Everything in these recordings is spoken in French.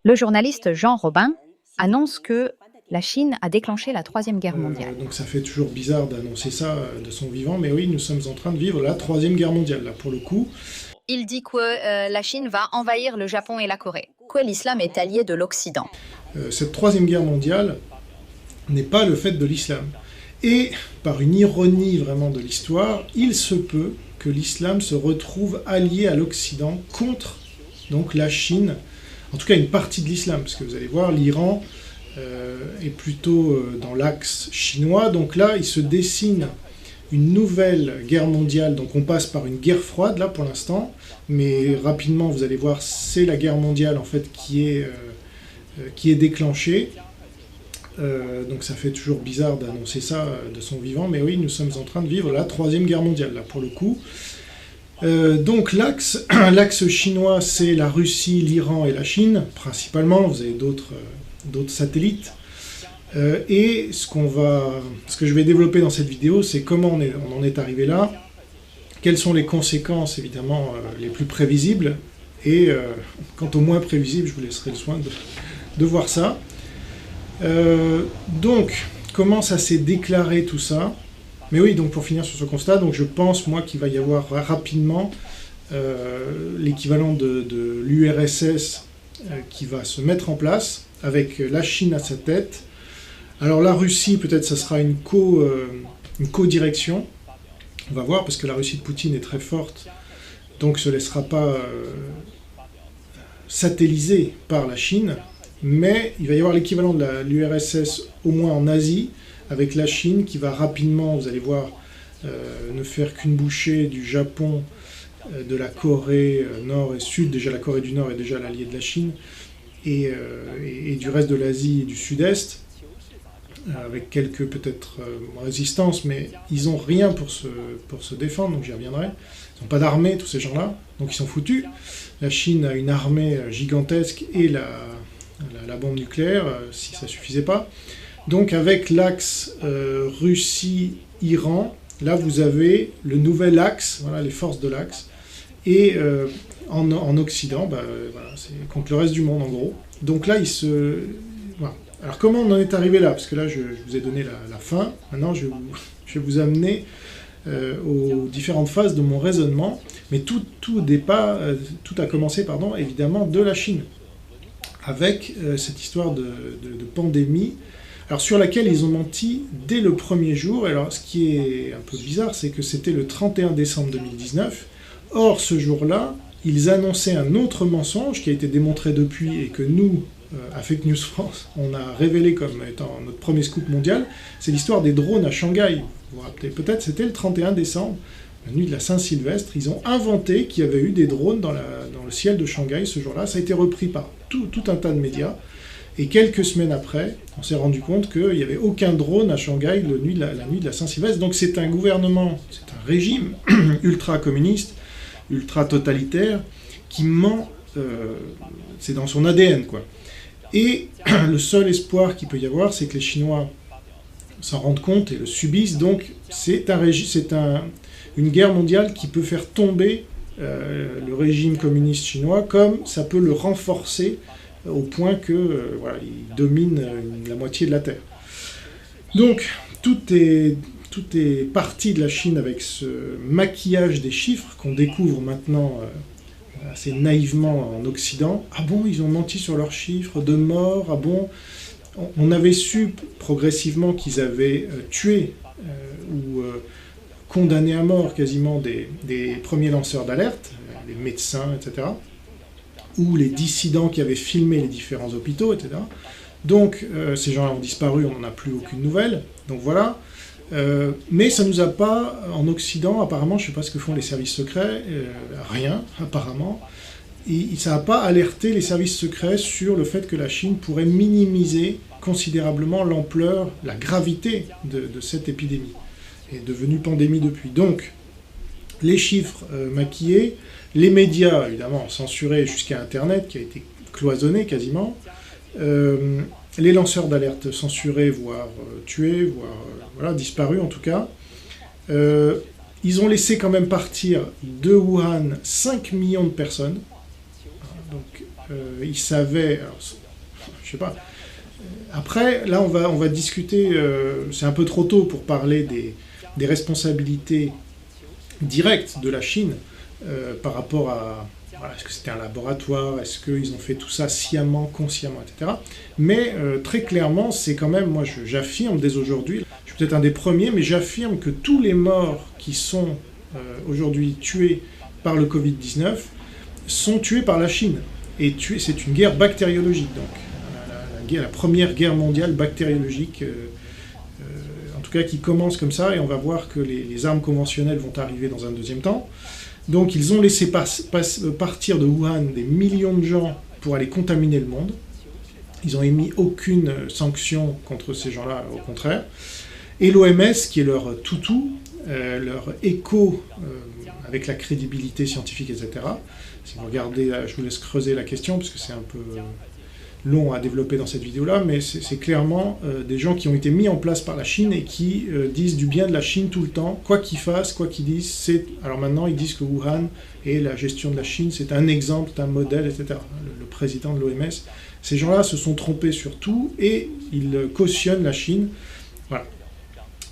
Le journaliste Jean Robin annonce que la Chine a déclenché la Troisième Guerre mondiale. Donc ça fait toujours bizarre d'annoncer ça de son vivant, mais oui, nous sommes en train de vivre la Troisième Guerre mondiale, là, pour le coup. Il dit que la Chine va envahir le Japon et la Corée, que l'islam est allié de l'Occident. Cette Troisième Guerre mondiale n'est pas le fait de l'islam. Et par une ironie vraiment de l'histoire, il se peut que l'islam se retrouve allié à l'Occident contre donc la Chine, en tout cas une partie de l'islam, parce que vous allez voir, l'Iran est plutôt dans l'axe chinois, donc là il se dessine une nouvelle guerre mondiale, donc on passe par une guerre froide là pour l'instant, mais rapidement vous allez voir, c'est la guerre mondiale en fait qui est déclenchée. Donc ça fait toujours bizarre d'annoncer ça de son vivant, mais oui, nous sommes en train de vivre la Troisième Guerre mondiale, là, pour le coup. Donc l'axe chinois, c'est la Russie, l'Iran et la Chine, principalement, vous avez d'autres satellites. Et ce que je vais développer dans cette vidéo, c'est comment on en est arrivé là, quelles sont les conséquences, évidemment, les plus prévisibles, et quant au moins prévisible, je vous laisserai le soin de voir ça. Donc, comment ça s'est déclaré tout ça? Mais oui, donc pour finir sur ce constat, donc je pense moi qu'il va y avoir rapidement l'équivalent de l'URSS qui va se mettre en place, avec la Chine à sa tête. Alors la Russie, peut-être ça sera une co-direction, on va voir, parce que la Russie de Poutine est très forte, donc se laissera pas satelliser par la Chine. Mais il va y avoir l'équivalent de l'URSS, au moins en Asie, avec la Chine qui va rapidement, vous allez voir, ne faire qu'une bouchée du Japon, de la Corée nord et sud. Déjà la Corée du Nord est déjà l'allié de la Chine, et du reste de l'Asie et du sud-est, avec quelques peut-être résistances, mais ils n'ont rien pour se défendre, donc j'y reviendrai. Ils n'ont pas d'armée, tous ces gens-là, donc ils sont foutus. La Chine a une armée gigantesque et la bombe nucléaire, si ça suffisait pas. Donc avec l'axe Russie-Iran, là vous avez le nouvel axe, voilà, les forces de l'axe, et en Occident, voilà, c'est contre le reste du monde en gros. Donc là voilà. Alors comment on en est arrivé là? Parce que là je vous ai donné la fin, maintenant je vais vous amener aux différentes phases de mon raisonnement, mais tout a commencé, évidemment, de la Chine, avec cette histoire de pandémie, alors sur laquelle ils ont menti dès le premier jour. Alors ce qui est un peu bizarre, c'est que c'était le 31 décembre 2019, or ce jour-là, ils annonçaient un autre mensonge qui a été démontré depuis et que nous, à Fake News France, on a révélé comme étant notre premier scoop mondial, c'est l'histoire des drones à Shanghai. Vous vous rappelez peut-être, c'était le 31 décembre, la nuit de la Saint-Sylvestre, ils ont inventé qu'il y avait eu des drones dans le ciel de Shanghai ce jour-là. Ça a été repris par tout un tas de médias, et quelques semaines après, on s'est rendu compte qu'il n'y avait aucun drone à Shanghai la nuit de la Saint-Sylvestre. Donc c'est un gouvernement, c'est un régime ultra-communiste, ultra-totalitaire, qui ment, c'est dans son ADN, quoi. Et le seul espoir qu'il peut y avoir, c'est que les Chinois s'en rendent compte et le subissent. Donc c'est une guerre mondiale qui peut faire tomber le régime communiste chinois, comme ça peut le renforcer au point que voilà, il domine la moitié de la Terre. Donc tout est parti de la Chine avec ce maquillage des chiffres qu'on découvre maintenant assez naïvement en Occident. Ah bon, ils ont menti sur leurs chiffres de morts, ah bon, on avait su progressivement qu'ils avaient tué ou condamné à mort quasiment des premiers lanceurs d'alerte, les médecins, etc., ou les dissidents qui avaient filmé les différents hôpitaux, etc. Donc ces gens-là ont disparu, on n'en a plus aucune nouvelle, donc voilà. Mais ça nous a pas, en Occident, apparemment, je ne sais pas ce que font les services secrets, rien, apparemment, et ça n'a pas alerté les services secrets sur le fait que la Chine pourrait minimiser considérablement l'ampleur, la gravité de cette épidémie, et est devenue pandémie depuis. Donc, les chiffres maquillés, les médias, évidemment, censurés jusqu'à Internet, qui a été cloisonné quasiment, les lanceurs d'alerte censurés, voire tués, voire voilà, disparus en tout cas. Ils ont laissé quand même partir de Wuhan 5 millions de personnes. Donc, ils savaient... Alors, je sais pas. Après, là, on va discuter... c'est un peu trop tôt pour parler des responsabilités directes de la Chine par rapport à... Voilà, est-ce que c'était un laboratoire? Est-ce qu'ils ont fait tout ça sciemment, consciemment, etc. Mais très clairement, c'est quand même... Moi, j'affirme dès aujourd'hui, je suis peut-être un des premiers, mais j'affirme que tous les morts qui sont aujourd'hui tués par le Covid-19 sont tués par la Chine. Et c'est une guerre bactériologique, donc la première guerre mondiale bactériologique, en tout cas qui commence comme ça, et on va voir que les armes conventionnelles vont arriver dans un deuxième temps. Donc ils ont laissé partir de Wuhan des millions de gens pour aller contaminer le monde. Ils n'ont émis aucune sanction contre ces gens-là, au contraire. Et l'OMS, qui est leur toutou, leur écho avec la crédibilité scientifique, etc. Si vous regardez, je vous laisse creuser la question, parce que c'est un peu long à développer dans cette vidéo-là, mais c'est clairement des gens qui ont été mis en place par la Chine et qui disent du bien de la Chine tout le temps, quoi qu'ils fassent, quoi qu'ils disent. Alors maintenant, ils disent que Wuhan et la gestion de la Chine, c'est un exemple, c'est un modèle, etc. Le président de l'OMS, ces gens-là se sont trompés sur tout et ils cautionnent la Chine. Voilà.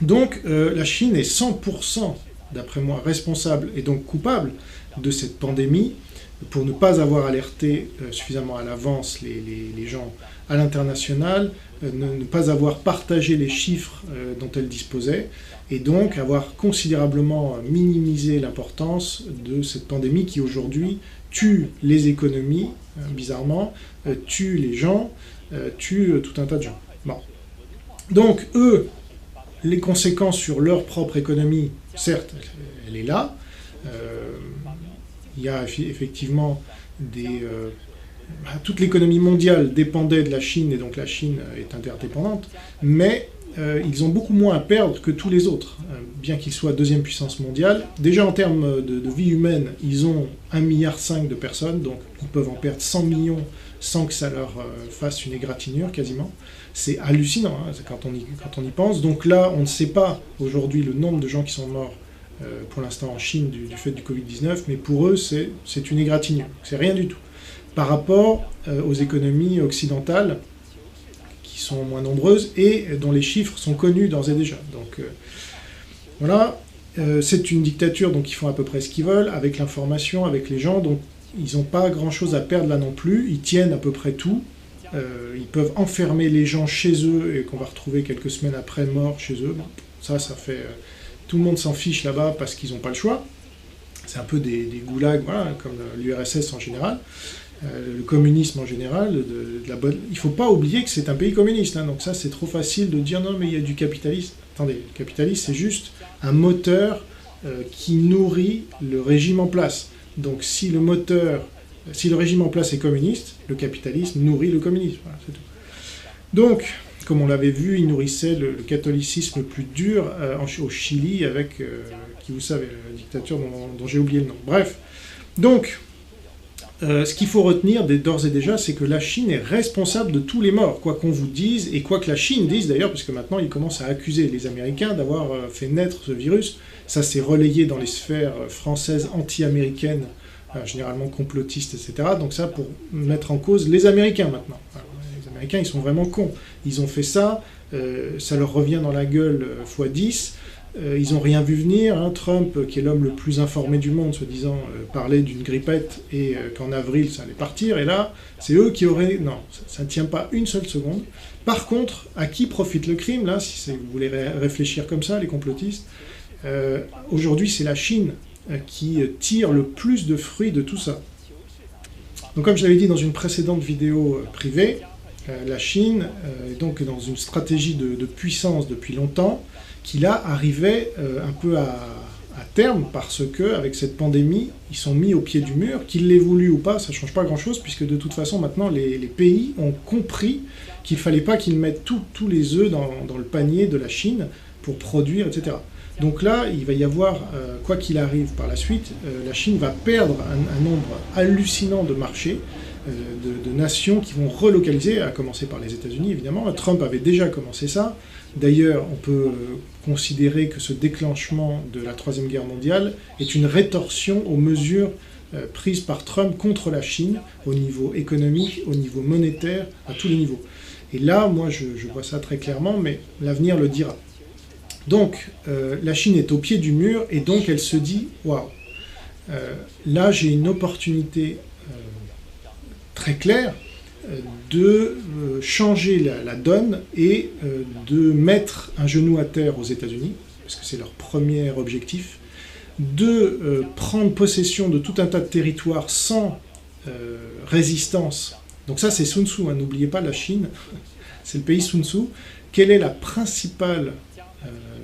Donc la Chine est 100%, d'après moi, responsable et donc coupable de cette pandémie, pour ne pas avoir alerté suffisamment à l'avance les gens à l'international, ne pas avoir partagé les chiffres dont elle disposait, et donc avoir considérablement minimisé l'importance de cette pandémie qui aujourd'hui tue les économies, bizarrement, tue les gens, tue tout un tas de gens. Bon. Donc eux, les conséquences sur leur propre économie, certes, elle est là. Il y a effectivement toute l'économie mondiale dépendait de la Chine, et donc la Chine est interdépendante, mais ils ont beaucoup moins à perdre que tous les autres, bien qu'ils soient deuxième puissance mondiale. Déjà en termes de vie humaine, ils ont 1,5 milliard de personnes, donc ils peuvent en perdre 100 millions sans que ça leur fasse une égratignure quasiment. C'est hallucinant quand on y pense. Donc là, on ne sait pas aujourd'hui le nombre de gens qui sont morts pour l'instant en Chine du fait du Covid-19, mais pour eux, c'est une égratignure. C'est rien du tout. Par rapport aux économies occidentales, qui sont moins nombreuses et dont les chiffres sont connus d'ores et déjà. Donc voilà, c'est une dictature, donc ils font à peu près ce qu'ils veulent, avec l'information, avec les gens, donc ils n'ont pas grand-chose à perdre là non plus, ils tiennent à peu près tout. Ils peuvent enfermer les gens chez eux et qu'on va retrouver quelques semaines après morts chez eux. Bon, ça fait... tout le monde s'en fiche là-bas parce qu'ils n'ont pas le choix. C'est un peu des goulags, voilà, comme l'URSS en général, le communisme en général. Il ne faut pas oublier que c'est un pays communiste, donc ça c'est trop facile de dire non mais il y a du capitalisme. Attendez, le capitalisme c'est juste un moteur qui nourrit le régime en place. Donc si le régime en place est communiste, le capitalisme nourrit le communisme. Voilà, c'est tout. Donc, comme on l'avait vu, il nourrissait le catholicisme le plus dur au Chili avec, qui vous savez, la dictature dont j'ai oublié le nom. Bref, donc, ce qu'il faut retenir d'ores et déjà, c'est que la Chine est responsable de tous les morts, quoi qu'on vous dise, et quoi que la Chine dise d'ailleurs, parce que maintenant ils commencent à accuser les Américains d'avoir fait naître ce virus. Ça s'est relayé dans les sphères françaises anti-américaines, généralement complotistes, etc. Donc ça pour mettre en cause les Américains maintenant. Alors, les Américains, ils sont vraiment cons. Ils ont fait ça, ça leur revient dans la gueule x10. Ils n'ont rien vu venir. Trump, qui est l'homme le plus informé du monde, soi-disant, parlait d'une grippette et qu'en avril, ça allait partir. Et là, c'est eux qui auraient... Non, ça ne tient pas une seule seconde. Par contre, à qui profite le crime, là, si vous voulez réfléchir comme ça, les complotistes, aujourd'hui, c'est la Chine qui tire le plus de fruits de tout ça. Donc comme je l'avais dit dans une précédente vidéo privée, la Chine est donc dans une stratégie de puissance depuis longtemps, qui là arrivait un peu à terme, parce que avec cette pandémie, ils sont mis au pied du mur, qu'ils l'aient voulu ou pas, ça ne change pas grand-chose, puisque de toute façon maintenant les pays ont compris qu'il ne fallait pas qu'ils mettent tous les œufs dans le panier de la Chine pour produire, etc. Donc là, il va y avoir, quoi qu'il arrive par la suite, la Chine va perdre un nombre hallucinant de marchés, de nations qui vont relocaliser, à commencer par les États-Unis évidemment. Trump avait déjà commencé ça. D'ailleurs, on peut considérer que ce déclenchement de la Troisième Guerre mondiale est une rétorsion aux mesures prises par Trump contre la Chine, au niveau économique, au niveau monétaire, à tous les niveaux. Et là, moi, je vois ça très clairement, mais l'avenir le dira. Donc, la Chine est au pied du mur, et donc elle se dit, waouh, là j'ai une opportunité très claire de changer la donne et de mettre un genou à terre aux États-Unis, parce que c'est leur premier objectif, de prendre possession de tout un tas de territoires sans résistance. Donc ça c'est Sun Tzu, hein, n'oubliez pas la Chine, c'est le pays Sun Tzu. Quelle est la principale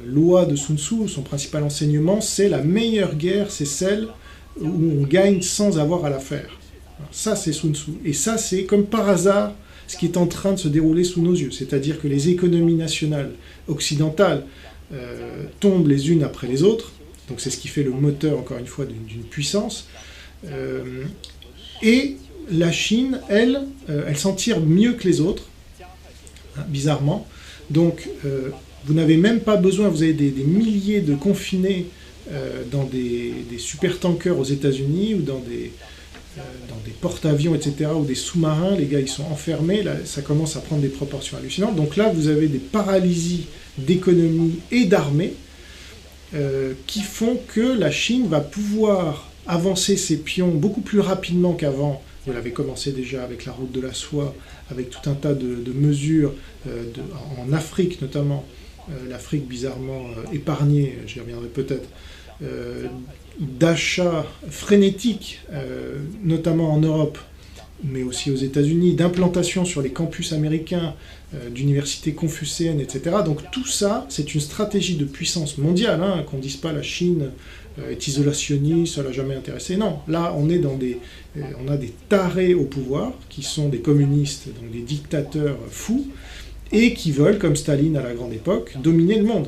loi de Sun Tzu? Son principal enseignement, c'est la meilleure guerre, c'est celle où on gagne sans avoir à la faire. Alors ça c'est Sun Tzu. Et ça c'est comme par hasard ce qui est en train de se dérouler sous nos yeux. C'est-à-dire que les économies nationales occidentales tombent les unes après les autres. Donc c'est ce qui fait le moteur, encore une fois, d'une puissance. Et la Chine, elle s'en tire mieux que les autres, hein, bizarrement. Donc vous n'avez même pas besoin, vous avez des milliers de confinés dans des super-tankers aux États-Unis ou dans des porte-avions, etc., ou des sous-marins, les gars ils sont enfermés, là, ça commence à prendre des proportions hallucinantes. Donc là vous avez des paralysies d'économie et d'armée qui font que la Chine va pouvoir avancer ses pions beaucoup plus rapidement qu'avant. Vous l'avez commencé déjà avec la route de la soie, avec tout un tas de mesures, en Afrique notamment, l'Afrique bizarrement épargnée, j'y reviendrai peut-être, d'achats frénétiques, notamment en Europe, mais aussi aux États-Unis, d'implantation sur les campus américains, d'universités confucéennes, etc. Donc tout ça, c'est une stratégie de puissance mondiale, hein, qu'on ne dise pas la Chine est isolationniste, ça l'a jamais intéressé. Non, là on est dans on a des tarés au pouvoir, qui sont des communistes, donc des dictateurs fous, et qui veulent, comme Staline à la grande époque, dominer le monde.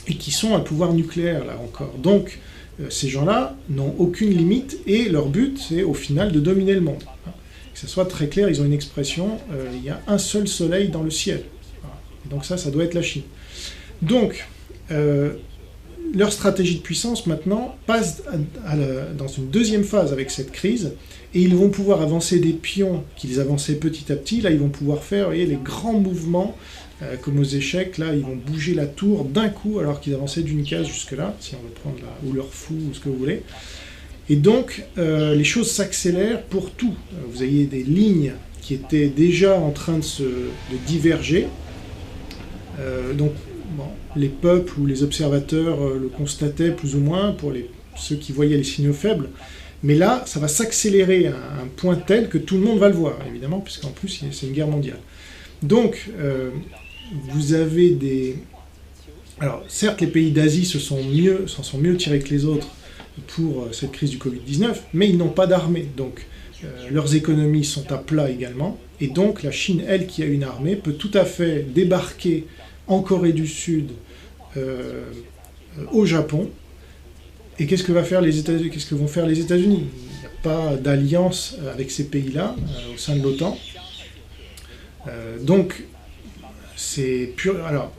Et qui sont un pouvoir nucléaire, là encore. Donc ces gens-là n'ont aucune limite, et leur but, c'est au final de dominer le monde. Que ce soit très clair, ils ont une expression, il y a un seul soleil dans le ciel. Voilà. Et donc ça doit être la Chine. Donc, leur stratégie de puissance, maintenant, passe dans une deuxième phase avec cette crise, et ils vont pouvoir avancer des pions qu'ils avançaient petit à petit. Là, ils vont pouvoir faire, vous voyez, les grands mouvements, comme aux échecs, là, ils vont bouger la tour d'un coup, alors qu'ils avançaient d'une case jusque-là, si on veut prendre ou leur fou, ou ce que vous voulez. Et donc, les choses s'accélèrent pour tout. Vous avez des lignes qui étaient déjà en train de diverger. Donc, bon, les peuples ou les observateurs le constataient plus ou moins, pour ceux qui voyaient les signaux faibles. Mais là, ça va s'accélérer à un point tel que tout le monde va le voir, évidemment, puisqu'en plus, c'est une guerre mondiale. Donc, vous avez des... Alors, certes, les pays d'Asie s'en sont mieux tirés que les autres pour cette crise du Covid-19, mais ils n'ont pas d'armée, donc leurs économies sont à plat également, et donc la Chine, elle, qui a une armée, peut tout à fait débarquer en Corée du Sud, au Japon, et qu'est-ce que vont faire les États-Unis? Il n'y a pas d'alliance avec ces pays-là, au sein de l'OTAN. Donc, c'est pur... Alors,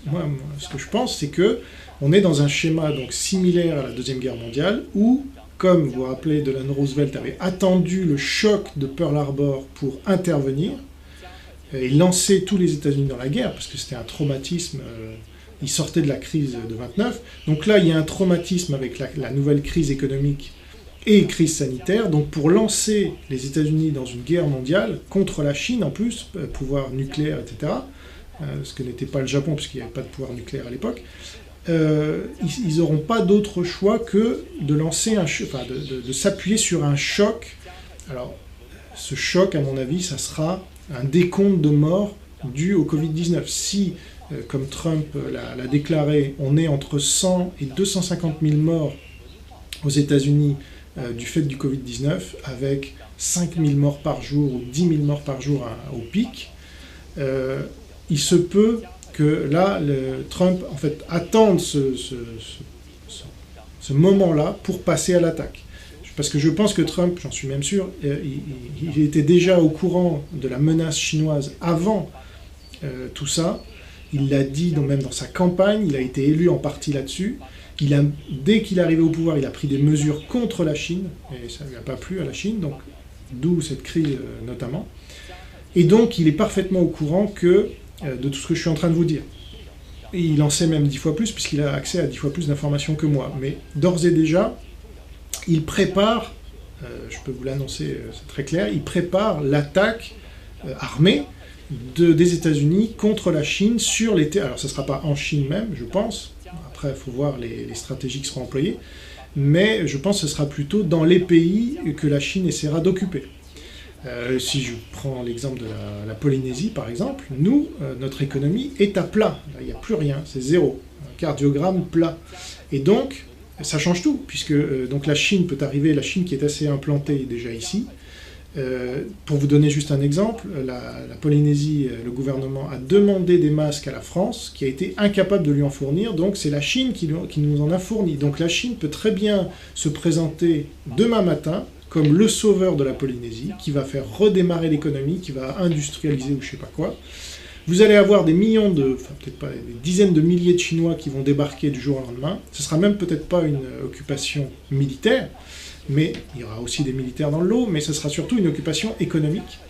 moi, ce que je pense, c'est que on est dans un schéma donc similaire à la Deuxième Guerre mondiale, où, comme vous vous rappelez, Delano Roosevelt avait attendu le choc de Pearl Harbor pour intervenir, et lancer tous les États-Unis dans la guerre, parce que c'était un traumatisme, ils sortaient de la crise de 29, donc là il y a un traumatisme avec la nouvelle crise économique et crise sanitaire, donc pour lancer les États-Unis dans une guerre mondiale, contre la Chine en plus, pouvoir nucléaire, etc., ce que n'était pas le Japon, puisqu'il n'y avait pas de pouvoir nucléaire à l'époque, ils n'auront pas d'autre choix que de lancer de s'appuyer sur un choc. Alors, ce choc, à mon avis, ça sera un décompte de morts dû au Covid-19. Si, comme Trump l'a déclaré, on est entre 100 et 250 000 morts aux États-Unis du fait du Covid-19, avec 5 000 morts par jour ou 10 000 morts par jour au pic, il se peut que là, Trump, en fait, attende ce moment-là pour passer à l'attaque. Parce que je pense que Trump, j'en suis même sûr, il était déjà au courant de la menace chinoise avant tout ça. il l'a dit même dans sa campagne, il a été élu en partie là-dessus. Dès qu'il est arrivé au pouvoir, il a pris des mesures contre la Chine, et ça ne lui a pas plu à la Chine, donc d'où cette crise notamment. Et donc, il est parfaitement au courant de tout ce que je suis en train de vous dire. Et il en sait même 10 fois plus, puisqu'il a accès à 10 fois plus d'informations que moi. Mais d'ores et déjà, il prépare, je peux vous l'annoncer, c'est très clair, il prépare l'attaque armée des États-Unis contre la Chine sur les terres. Alors, ça ne sera pas en Chine même, je pense. Après, il faut voir les stratégies qui seront employées. Mais je pense que ce sera plutôt dans les pays que la Chine essaiera d'occuper. Si je prends l'exemple de la Polynésie, par exemple, nous, notre économie est à plat. Il n'y a plus rien, c'est zéro. Un cardiogramme plat. Et donc, ça change tout, puisque donc la Chine peut arriver, la Chine qui est assez implantée déjà ici. Pour vous donner juste un exemple, la Polynésie, le gouvernement a demandé des masques à la France, qui a été incapable de lui en fournir, donc c'est la Chine qui nous en a fourni. Donc la Chine peut très bien se présenter demain matin comme le sauveur de la Polynésie, qui va faire redémarrer l'économie, qui va industrialiser ou je sais pas quoi. Vous allez avoir des millions peut-être pas, des dizaines de milliers de Chinois qui vont débarquer du jour au lendemain. Ce sera même peut-être pas une occupation militaire, mais il y aura aussi des militaires dans le lot, mais ce sera surtout une occupation économique.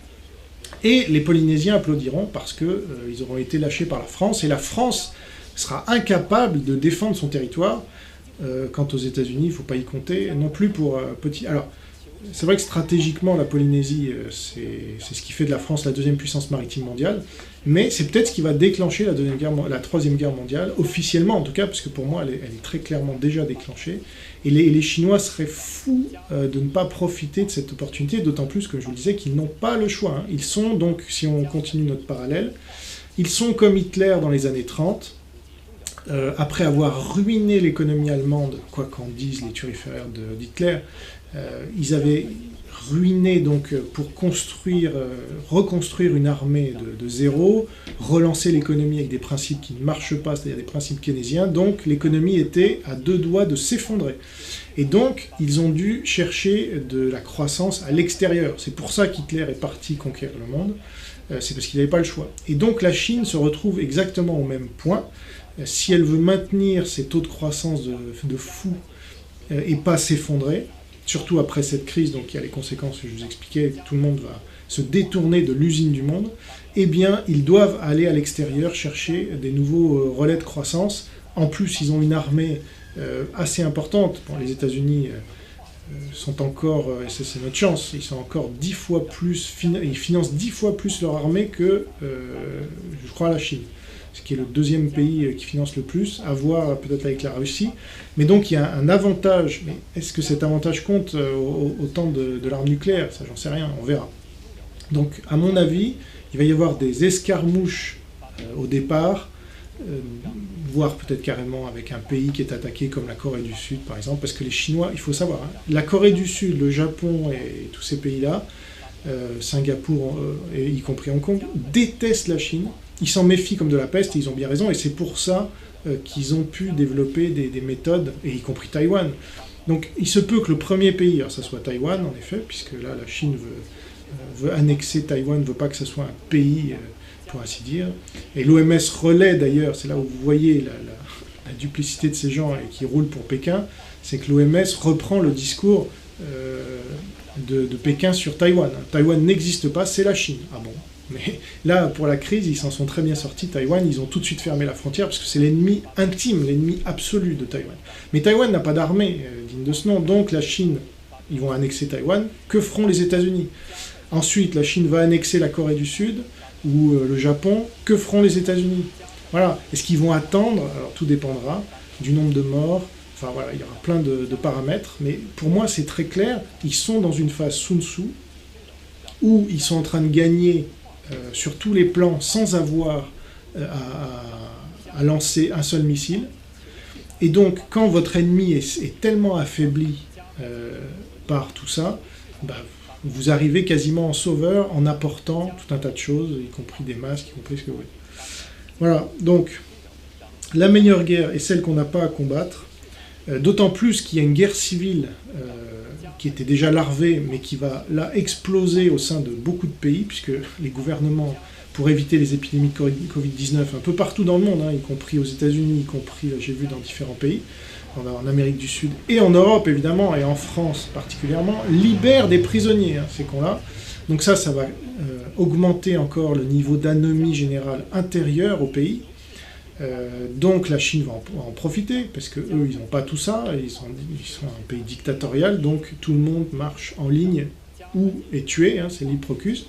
Et les Polynésiens applaudiront parce qu'ils auront été lâchés par la France, et la France sera incapable de défendre son territoire. Quant aux États-Unis, il ne faut pas y compter, non plus pour petit... Alors, c'est vrai que stratégiquement, la Polynésie, c'est ce qui fait de la France la deuxième puissance maritime mondiale, mais c'est peut-être ce qui va déclencher la Troisième Guerre mondiale, officiellement en tout cas, parce que pour moi, elle est très clairement déjà déclenchée, et les Chinois seraient fous de ne pas profiter de cette opportunité, d'autant plus que je vous le disais qu'ils n'ont pas le choix. Hein. Ils sont donc, si on continue notre parallèle, ils sont comme Hitler dans les années 30, après avoir ruiné l'économie allemande, quoi qu'en disent les turiféraires d'Hitler, ils avaient ruiné donc pour reconstruire une armée de zéro, relancer l'économie avec des principes qui ne marchent pas, c'est-à-dire des principes keynésiens, donc l'économie était à deux doigts de s'effondrer. Et donc, ils ont dû chercher de la croissance à l'extérieur. C'est pour ça qu'Hitler est parti conquérir le monde, c'est parce qu'il n'avait pas le choix. Et donc la Chine se retrouve exactement au même point. Si elle veut maintenir ses taux de croissance de fou et pas s'effondrer, surtout après cette crise, donc il y a les conséquences que je vous expliquais, tout le monde va se détourner de l'usine du monde, eh bien, ils doivent aller à l'extérieur chercher des nouveaux relais de croissance. En plus, ils ont une armée assez importante. Bon, les États-Unis sont encore, et c'est notre chance, ils sont encore 10 fois plus, ils financent 10 fois plus leur armée que, je crois, la Chine, ce qui est le deuxième pays qui finance le plus, à voir peut-être avec la Russie. Mais donc il y a un avantage, mais est-ce que cet avantage compte autant de l'arme nucléaire? Ça, j'en sais rien, on verra. Donc à mon avis, il va y avoir des escarmouches au départ, voire peut-être carrément avec un pays qui est attaqué comme la Corée du Sud par exemple, parce que les Chinois, il faut savoir, hein, la Corée du Sud, le Japon et tous ces pays-là, Singapour, et y compris Hong Kong, détestent la Chine. Ils s'en méfient comme de la peste, et ils ont bien raison, et c'est pour ça qu'ils ont pu développer des méthodes, et y compris Taïwan. Donc il se peut que le premier pays, alors ça soit Taïwan en effet, puisque là la Chine veut annexer Taïwan, ne veut pas que ce soit un pays, pour ainsi dire. Et l'OMS relaie d'ailleurs, c'est là où vous voyez la duplicité de ces gens et qui roulent pour Pékin, c'est que l'OMS reprend le discours de Pékin sur Taïwan. Taïwan n'existe pas, c'est la Chine. Ah bon? Mais là, pour la crise, ils s'en sont très bien sortis. Taïwan, ils ont tout de suite fermé la frontière parce que c'est l'ennemi intime, l'ennemi absolu de Taïwan. Mais Taïwan n'a pas d'armée digne de ce nom, donc la Chine, ils vont annexer Taïwan. Que feront les États-Unis? Ensuite, la Chine va annexer la Corée du Sud ou le Japon. Que feront les États-Unis? Voilà. Est-ce qu'ils vont attendre? Alors tout dépendra du nombre de morts. Enfin voilà, il y aura plein de paramètres. Mais pour moi, c'est très clair. Ils sont dans une phase Sun Tzu où ils sont en train de gagner sur tous les plans sans avoir à lancer un seul missile. Et donc, quand votre ennemi est tellement affaibli par tout ça, bah, vous arrivez quasiment en sauveur en apportant tout un tas de choses, y compris des masques, y compris ce que vous voulez. Voilà, donc, la meilleure guerre est celle qu'on n'a pas à combattre, d'autant plus qu'il y a une guerre civile qui était déjà larvée, mais qui va là exploser au sein de beaucoup de pays, puisque les gouvernements pour éviter les épidémies de Covid-19 un peu partout dans le monde, hein, y compris aux États-Unis, y compris, j'ai vu, dans différents pays, en Amérique du Sud et en Europe évidemment, et en France particulièrement, libèrent des prisonniers, hein, ces cons-là. Donc ça va augmenter encore le niveau d'anomie générale intérieure au pays. Donc la Chine va en profiter, parce qu'eux, ils n'ont pas tout ça, ils sont un pays dictatorial, donc tout le monde marche en ligne ou est tué, hein, c'est l'Hippocus.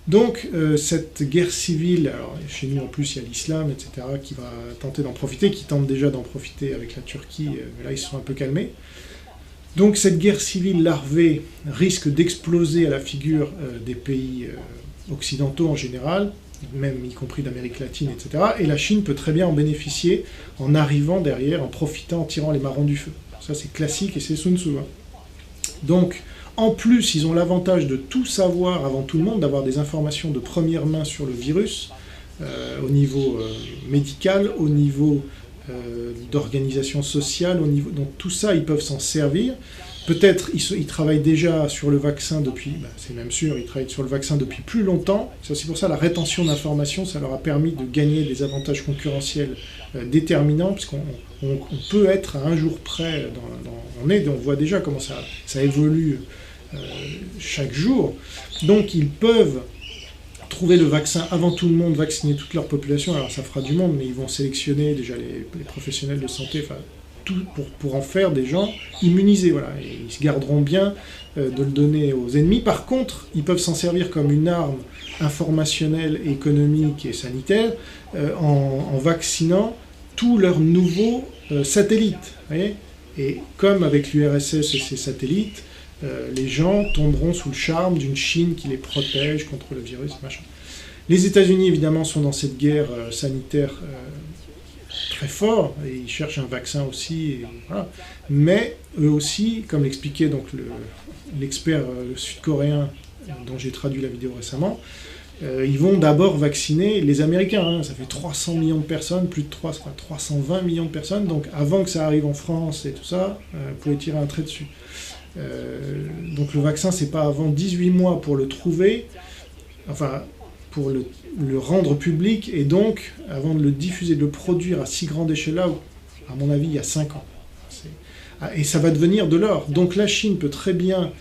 Donc cette guerre civile, alors chez nous en plus il y a l'islam, etc., qui va tenter d'en profiter, qui tente déjà d'en profiter avec la Turquie, mais là ils se sont un peu calmés. Donc cette guerre civile larvée risque d'exploser à la figure des pays occidentaux en général, même y compris d'Amérique latine, etc. Et la Chine peut très bien en bénéficier en arrivant derrière, en profitant, en tirant les marrons du feu. Ça c'est classique et c'est Sun Tzu. Hein. Donc, en plus, ils ont l'avantage de tout savoir avant tout le monde, d'avoir des informations de première main sur le virus, au niveau médical, au niveau d'organisation sociale, au niveau... donc tout ça, ils peuvent s'en servir. Peut-être ils travaillent déjà sur le vaccin depuis, c'est même sûr, ils travaillent sur le vaccin depuis plus longtemps. C'est aussi pour ça la rétention d'informations, ça leur a permis de gagner des avantages concurrentiels déterminants, puisqu'on peut être à un jour près, on voit déjà comment ça évolue chaque jour. Donc ils peuvent trouver le vaccin avant tout le monde, vacciner toute leur population. Alors ça fera du monde, mais ils vont sélectionner déjà les professionnels de santé, enfin tout pour en faire des gens immunisés, voilà. Et ils se garderont bien de le donner aux ennemis. Par contre, ils peuvent s'en servir comme une arme informationnelle, économique et sanitaire en vaccinant tous leurs nouveaux satellites. Vous voyez, et comme avec l'URSS et ses satellites, les gens tomberont sous le charme d'une Chine qui les protège contre le virus, machin. Les États-Unis, évidemment, sont dans cette guerre sanitaire très fort, et ils cherchent un vaccin aussi, et voilà. Mais eux aussi, comme l'expliquait donc l'expert sud-coréen dont j'ai traduit la vidéo récemment, ils vont d'abord vacciner les Américains, hein. Ça fait 300 millions de personnes, plus de 320 millions de personnes, donc avant que ça arrive en France et tout ça, vous pouvez tirer un trait dessus. Donc le vaccin, c'est pas avant 18 mois pour le trouver, enfin pour le rendre public, et donc avant de le diffuser, de le produire à si grande échelle-là, à mon avis il y a 5 ans. Et ça va devenir de l'or. Donc la Chine peut très bien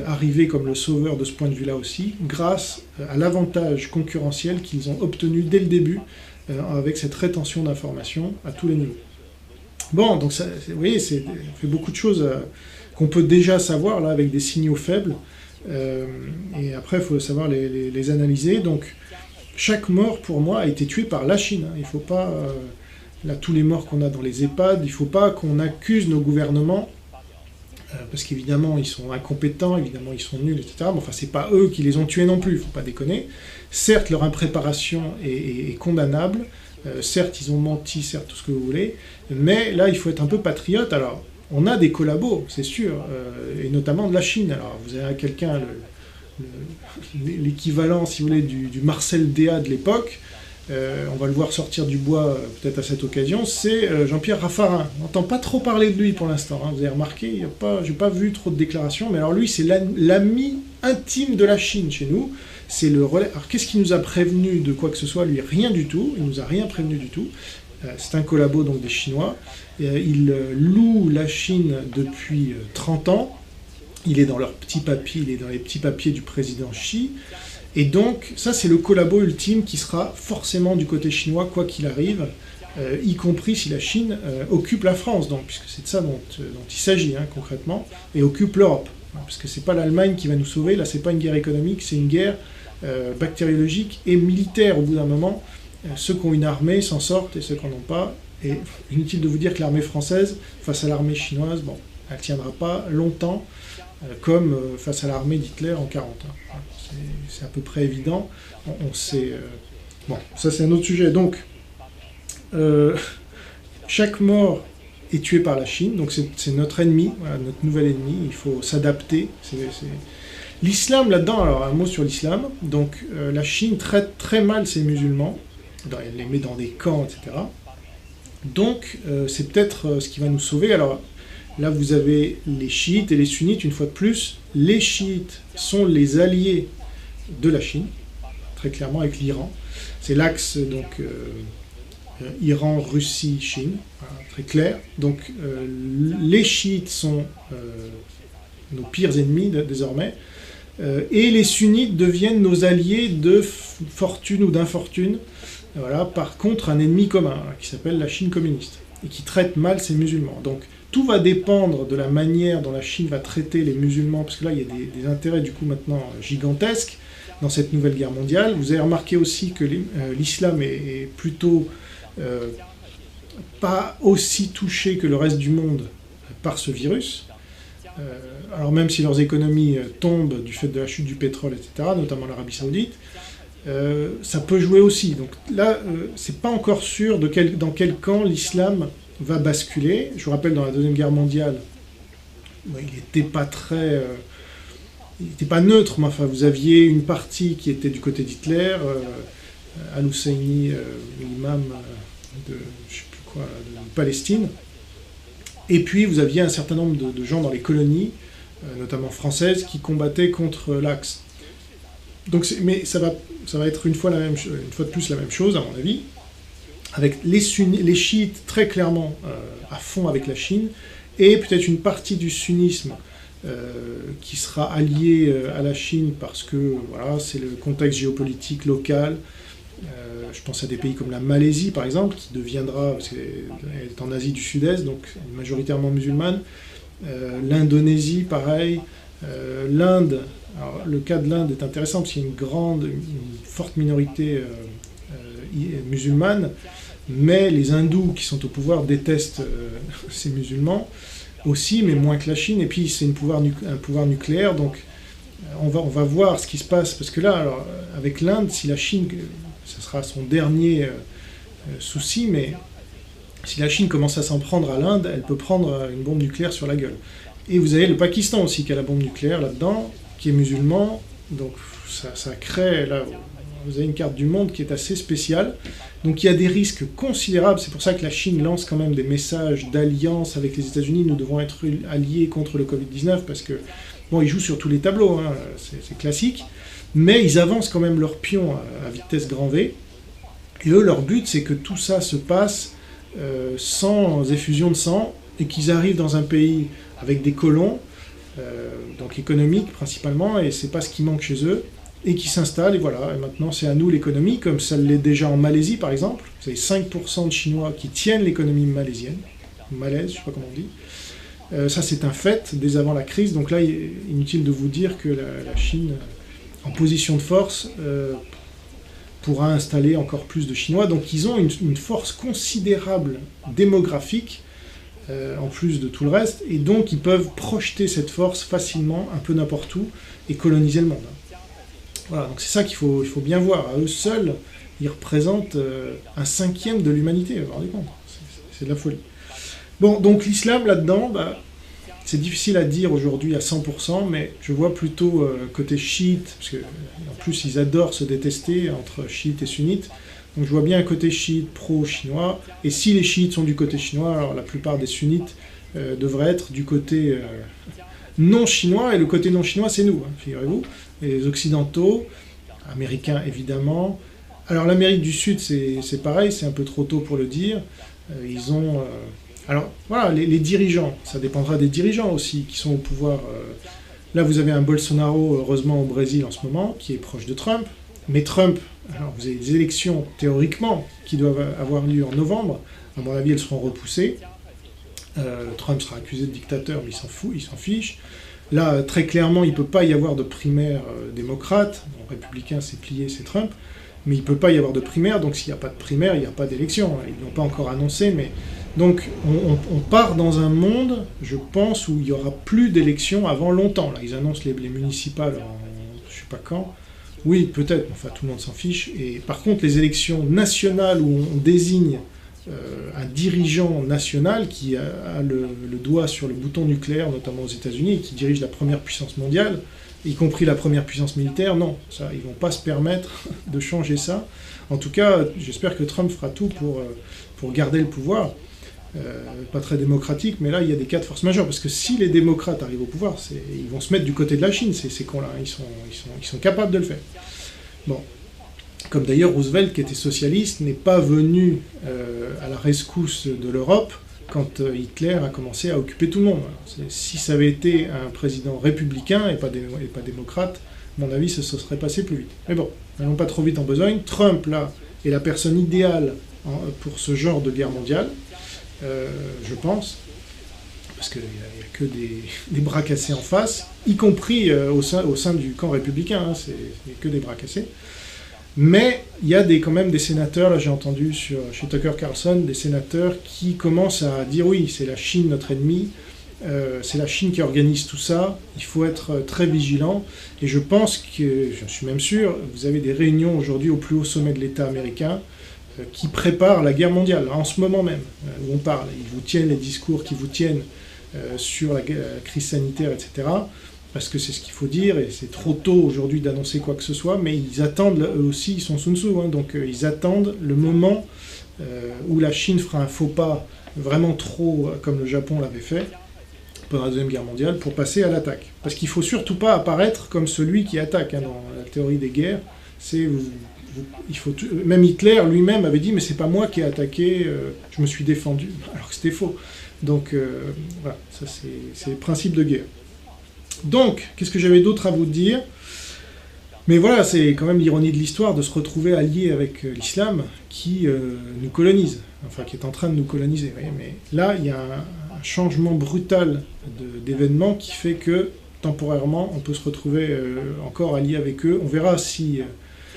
arriver comme le sauveur de ce point de vue-là aussi, grâce à l'avantage concurrentiel qu'ils ont obtenu dès le début, avec cette rétention d'informations à tous les niveaux. Bon, donc ça, vous voyez, ça fait beaucoup de choses qu'on peut déjà savoir, là, avec des signaux faibles, et après, il faut savoir les analyser. Donc, chaque mort, pour moi, a été tué par la Chine. Hein. Il ne faut pas, là, tous les morts qu'on a dans les EHPAD, il ne faut pas qu'on accuse nos gouvernements, parce qu'évidemment, ils sont incompétents, évidemment, ils sont nuls, etc. Mais enfin, c'est pas eux qui les ont tués non plus, il ne faut pas déconner. Certes, leur impréparation est condamnable, certes, ils ont menti, certes, tout ce que vous voulez, mais là, il faut être un peu patriote. Alors, on a des collabos, c'est sûr, et notamment de la Chine. Alors, vous avez quelqu'un, l'équivalent, si vous voulez, du Marcel Déat de l'époque, on va le voir sortir du bois peut-être à cette occasion, c'est Jean-Pierre Raffarin. On n'entend pas trop parler de lui pour l'instant, hein. Vous avez remarqué, je n'ai pas vu trop de déclarations, mais alors lui, c'est l'ami intime de la Chine chez nous. C'est le relais. Alors, qu'est-ce qui nous a prévenu de quoi que ce soit? Lui, rien du tout, il nous a rien prévenu du tout. C'est un collabo donc des Chinois. Il loue la Chine depuis 30 ans. Il est dans leurs petits papiers, il est dans les petits papiers du président Xi. Et donc, ça, c'est le collabo ultime qui sera forcément du côté chinois, quoi qu'il arrive, y compris si la Chine occupe la France, donc, puisque c'est de ça dont il s'agit, hein, concrètement, et occupe l'Europe. Parce que c'est pas l'Allemagne qui va nous sauver, là, c'est pas une guerre économique, c'est une guerre bactériologique et militaire au bout d'un moment. Ceux qui ont une armée s'en sortent et ceux qui n'en ont pas. Et inutile de vous dire que l'armée française, face à l'armée chinoise, bon, elle ne tiendra pas longtemps, comme face à l'armée d'Hitler en 40. Hein. C'est à peu près évident. On sait... Bon, ça c'est un autre sujet. Donc, chaque mort est tué par la Chine, donc c'est notre ennemi, voilà, notre nouvel ennemi, il faut s'adapter. L'islam là-dedans, alors un mot sur l'islam, donc la Chine traite très mal ses musulmans, elle les met dans des camps, etc. Donc c'est peut-être ce qui va nous sauver. Alors là vous avez les chiites et les sunnites, une fois de plus. Les chiites sont les alliés de la Chine, très clairement avec l'Iran. C'est l'axe donc Iran, Russie, Chine, voilà, très clair. Donc les chiites sont nos pires ennemis désormais, et les sunnites deviennent nos alliés de fortune ou d'infortune, voilà, par contre un ennemi commun, qui s'appelle la Chine communiste, et qui traite mal ses musulmans. Donc tout va dépendre de la manière dont la Chine va traiter les musulmans, parce que là il y a des intérêts du coup maintenant gigantesques dans cette nouvelle guerre mondiale. Vous avez remarqué aussi que l'islam est plutôt pas aussi touché que le reste du monde par ce virus. Alors même si leurs économies tombent du fait de la chute du pétrole, etc., notamment l'Arabie Saoudite, ça peut jouer aussi. Donc là, c'est pas encore sûr dans quel camp l'islam va basculer. Je vous rappelle, dans la Deuxième Guerre mondiale, il n'était pas très... il n'était pas neutre, mais enfin, vous aviez une partie qui était du côté d'Hitler, Al-Husseini, l'imam de, je sais plus quoi, de Palestine, et puis vous aviez un certain nombre de gens dans les colonies, notamment françaises, qui combattaient contre l'Axe. Donc, mais ça va être une fois de plus la même chose, à mon avis, avec les chiites très clairement à fond avec la Chine, et peut-être une partie du sunnisme qui sera alliée à la Chine parce que voilà, c'est le contexte géopolitique local. Je pense à des pays comme la Malaisie, par exemple, qui deviendra, parce qu'elle est en Asie du Sud-Est, donc majoritairement musulmane. L'Indonésie, pareil. L'Inde, alors le cas de l'Inde est intéressant parce qu'il y a une forte minorité musulmane, mais les hindous qui sont au pouvoir détestent ces musulmans aussi, mais moins que la Chine, et puis c'est un pouvoir nucléaire, donc on va voir ce qui se passe, parce que là, alors, avec l'Inde, si la Chine, ce sera son dernier souci, mais si la Chine commence à s'en prendre à l'Inde, elle peut prendre une bombe nucléaire sur la gueule. Et vous avez le Pakistan aussi qui a la bombe nucléaire là-dedans, qui est musulman, donc ça crée, là, vous avez une carte du monde qui est assez spéciale, donc il y a des risques considérables, c'est pour ça que la Chine lance quand même des messages d'alliance avec les États-Unis, nous devons être alliés contre le Covid-19, parce que, bon, ils jouent sur tous les tableaux, hein, c'est classique, mais ils avancent quand même leur pion à vitesse grand V, et eux, leur but, c'est que tout ça se passe sans effusion de sang, et qu'ils arrivent dans un pays avec des colons, donc économiques principalement, et c'est pas ce qui manque chez eux, et qui s'installent, et voilà, et maintenant c'est à nous l'économie, comme ça l'est déjà en Malaisie par exemple, vous avez 5% de Chinois qui tiennent l'économie malaisienne, malaise, je sais pas comment on dit, ça c'est un fait, dès avant la crise, donc là il est inutile de vous dire que la Chine, en position de force, pourra installer encore plus de Chinois, donc ils ont une force considérable démographique, en plus de tout le reste, et donc ils peuvent projeter cette force facilement, un peu n'importe où, et coloniser le monde. Voilà, donc c'est ça qu'il faut bien voir. À eux seuls, ils représentent un cinquième de l'humanité, vous vous rendez compte, c'est de la folie. Bon, donc l'islam là-dedans, c'est difficile à dire aujourd'hui à 100%, mais je vois plutôt côté chiite, parce qu'en plus ils adorent se détester entre chiites et sunnites, donc je vois bien un côté chiite pro-chinois, et si les chiites sont du côté chinois, alors la plupart des sunnites devraient être du côté non chinois, et le côté non chinois c'est nous, hein, figurez-vous, les occidentaux, américains évidemment. Alors l'Amérique du Sud c'est pareil, c'est un peu trop tôt pour le dire, ils ont... alors voilà, les dirigeants, ça dépendra des dirigeants aussi qui sont au pouvoir. Là vous avez un Bolsonaro, heureusement au Brésil en ce moment, qui est proche de Trump, mais Trump, alors vous avez des élections théoriquement qui doivent avoir lieu en novembre, à mon avis elles seront repoussées. Trump sera accusé de dictateur, mais il s'en fout, il s'en fiche. Là, très clairement, il ne peut pas y avoir de primaire démocrate. Bon, républicain, c'est plié, c'est Trump. Mais il ne peut pas y avoir de primaire, donc s'il n'y a pas de primaire, il n'y a pas d'élection. Ils ne l'ont pas encore annoncé, mais... Donc, on part dans un monde, je pense, où il n'y aura plus d'élections avant longtemps. Là, ils annoncent les municipales en... je ne sais pas quand. Oui, peut-être, enfin, tout le monde s'en fiche. Et par contre, les élections nationales où on désigne un dirigeant national qui a le doigt sur le bouton nucléaire, notamment aux États-Unis, et qui dirige la première puissance mondiale, y compris la première puissance militaire, non, ça, ils ne vont pas se permettre de changer ça. En tout cas, j'espère que Trump fera tout pour garder le pouvoir. Pas très démocratique, mais là, il y a des cas de force majeure, parce que si les démocrates arrivent au pouvoir, ils vont se mettre du côté de la Chine, ces cons-là, ils sont capables de le faire. Bon. Comme d'ailleurs Roosevelt, qui était socialiste, n'est pas venu à la rescousse de l'Europe quand Hitler a commencé à occuper tout le monde. Si ça avait été un président républicain et pas démocrate, à mon avis, ça se serait passé plus vite. Mais bon, n'allons pas trop vite en besogne. Trump, là, est la personne idéale pour ce genre de guerre mondiale, je pense, parce qu'il n'y a que des bras cassés en face, y compris au sein du camp républicain, hein, il n'y a que des bras cassés. Mais il y a quand même des sénateurs, là j'ai entendu chez Tucker Carlson, des sénateurs qui commencent à dire oui, c'est la Chine notre ennemi, c'est la Chine qui organise tout ça, il faut être très vigilant. Et je pense que, je suis même sûr, vous avez des réunions aujourd'hui au plus haut sommet de l'État américain qui préparent la guerre mondiale, en ce moment même, où on parle. Ils vous tiennent les discours qu'ils vous tiennent sur la crise sanitaire, etc., parce que c'est ce qu'il faut dire, et c'est trop tôt aujourd'hui d'annoncer quoi que ce soit, mais ils attendent, eux aussi, ils sont Sun Tzu, hein, donc ils attendent le moment où la Chine fera un faux pas vraiment trop, comme le Japon l'avait fait, pendant la Deuxième Guerre mondiale, pour passer à l'attaque. Parce qu'il ne faut surtout pas apparaître comme celui qui attaque, hein, dans la théorie des guerres, même Hitler lui-même avait dit, mais c'est pas moi qui ai attaqué, je me suis défendu, alors que c'était faux. Donc voilà, ça c'est le principe de guerre. Donc, qu'est-ce que j'avais d'autre à vous dire? Mais voilà, c'est quand même l'ironie de l'histoire de se retrouver allié avec l'islam qui nous colonise, enfin qui est en train de nous coloniser. Vous voyez, mais là, il y a un changement brutal d'événements qui fait que, temporairement, on peut se retrouver encore allié avec eux. On verra si...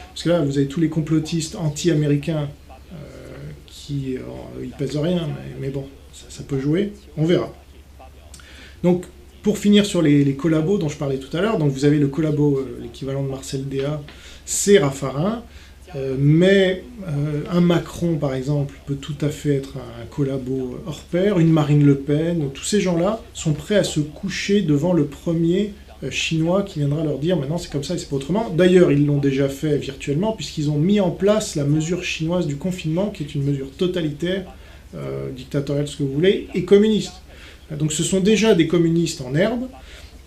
parce que là, vous avez tous les complotistes anti-américains qui... ils pèsent rien, mais bon, ça peut jouer. On verra. Donc, pour finir sur les collabos dont je parlais tout à l'heure, donc vous avez le collabo, l'équivalent de Marcel Déat, c'est Raffarin, mais un Macron, par exemple, peut tout à fait être un collabo hors pair, une Marine Le Pen, tous ces gens-là sont prêts à se coucher devant le premier chinois qui viendra leur dire « maintenant c'est comme ça et c'est pas autrement ». D'ailleurs, ils l'ont déjà fait virtuellement, puisqu'ils ont mis en place la mesure chinoise du confinement, qui est une mesure totalitaire, dictatoriale, ce que vous voulez, et communiste. Donc ce sont déjà des communistes en herbe,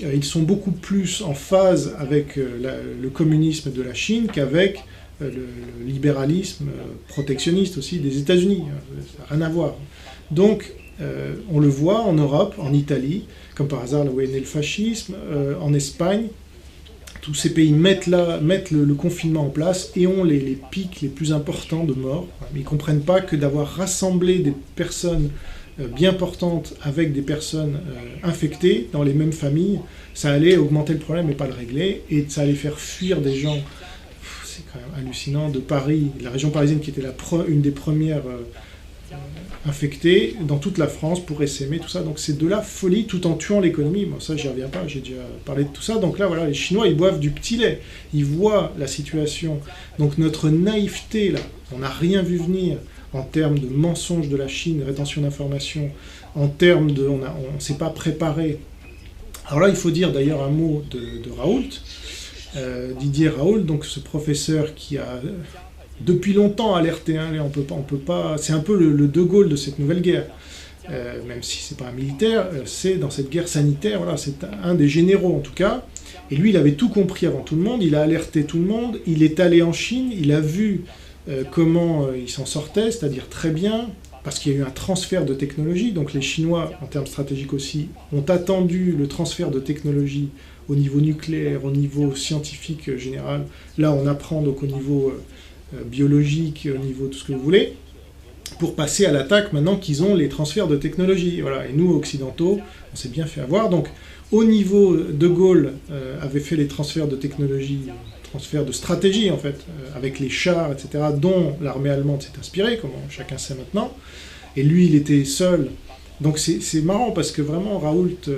ils sont beaucoup plus en phase avec le communisme de la Chine qu'avec le libéralisme protectionniste aussi des États-Unis, ça n'a rien à voir. Donc on le voit en Europe, en Italie, comme par hasard là où est né le fascisme, en Espagne, tous ces pays mettent le confinement en place et ont les pics les plus importants de morts. Mais ils ne comprennent pas que d'avoir rassemblé des personnes bien portantes avec des personnes infectées dans les mêmes familles, ça allait augmenter le problème et pas le régler, et ça allait faire fuir des gens, c'est quand même hallucinant, de Paris, la région parisienne qui était une des premières infectées, dans toute la France, pour essaimer, tout ça. Donc c'est de la folie, tout en tuant l'économie. Bon, ça, j'y reviens pas, j'ai déjà parlé de tout ça. Donc là, voilà, les Chinois, ils boivent du petit lait, ils voient la situation. Donc notre naïveté, là, on n'a rien vu venir, en termes de mensonges de la Chine, rétention d'informations, en termes de... on ne s'est pas préparé. Alors là, il faut dire d'ailleurs un mot de Raoult, Didier Raoult, donc ce professeur qui a depuis longtemps alerté, hein, on peut pas, c'est un peu le De Gaulle de cette nouvelle guerre, même si c'est pas un militaire, c'est dans cette guerre sanitaire, voilà, c'est un des généraux en tout cas, et lui il avait tout compris avant tout le monde, il a alerté tout le monde, il est allé en Chine, il a vu comment ils s'en sortaient, c'est-à-dire très bien, parce qu'il y a eu un transfert de technologie, donc les Chinois, en termes stratégiques aussi, ont attendu le transfert de technologie au niveau nucléaire, au niveau scientifique général. Là, on apprend donc au niveau biologique, au niveau de tout ce que vous voulez, pour passer à l'attaque maintenant qu'ils ont les transferts de technologie. Voilà. Et nous, occidentaux, on s'est bien fait avoir. Donc, au niveau De Gaulle avait fait les transferts de technologie, transfert de stratégie en fait, avec les chars, etc., dont l'armée allemande s'est inspirée, comme chacun sait maintenant, et lui il était seul. Donc c'est marrant parce que vraiment Raoult,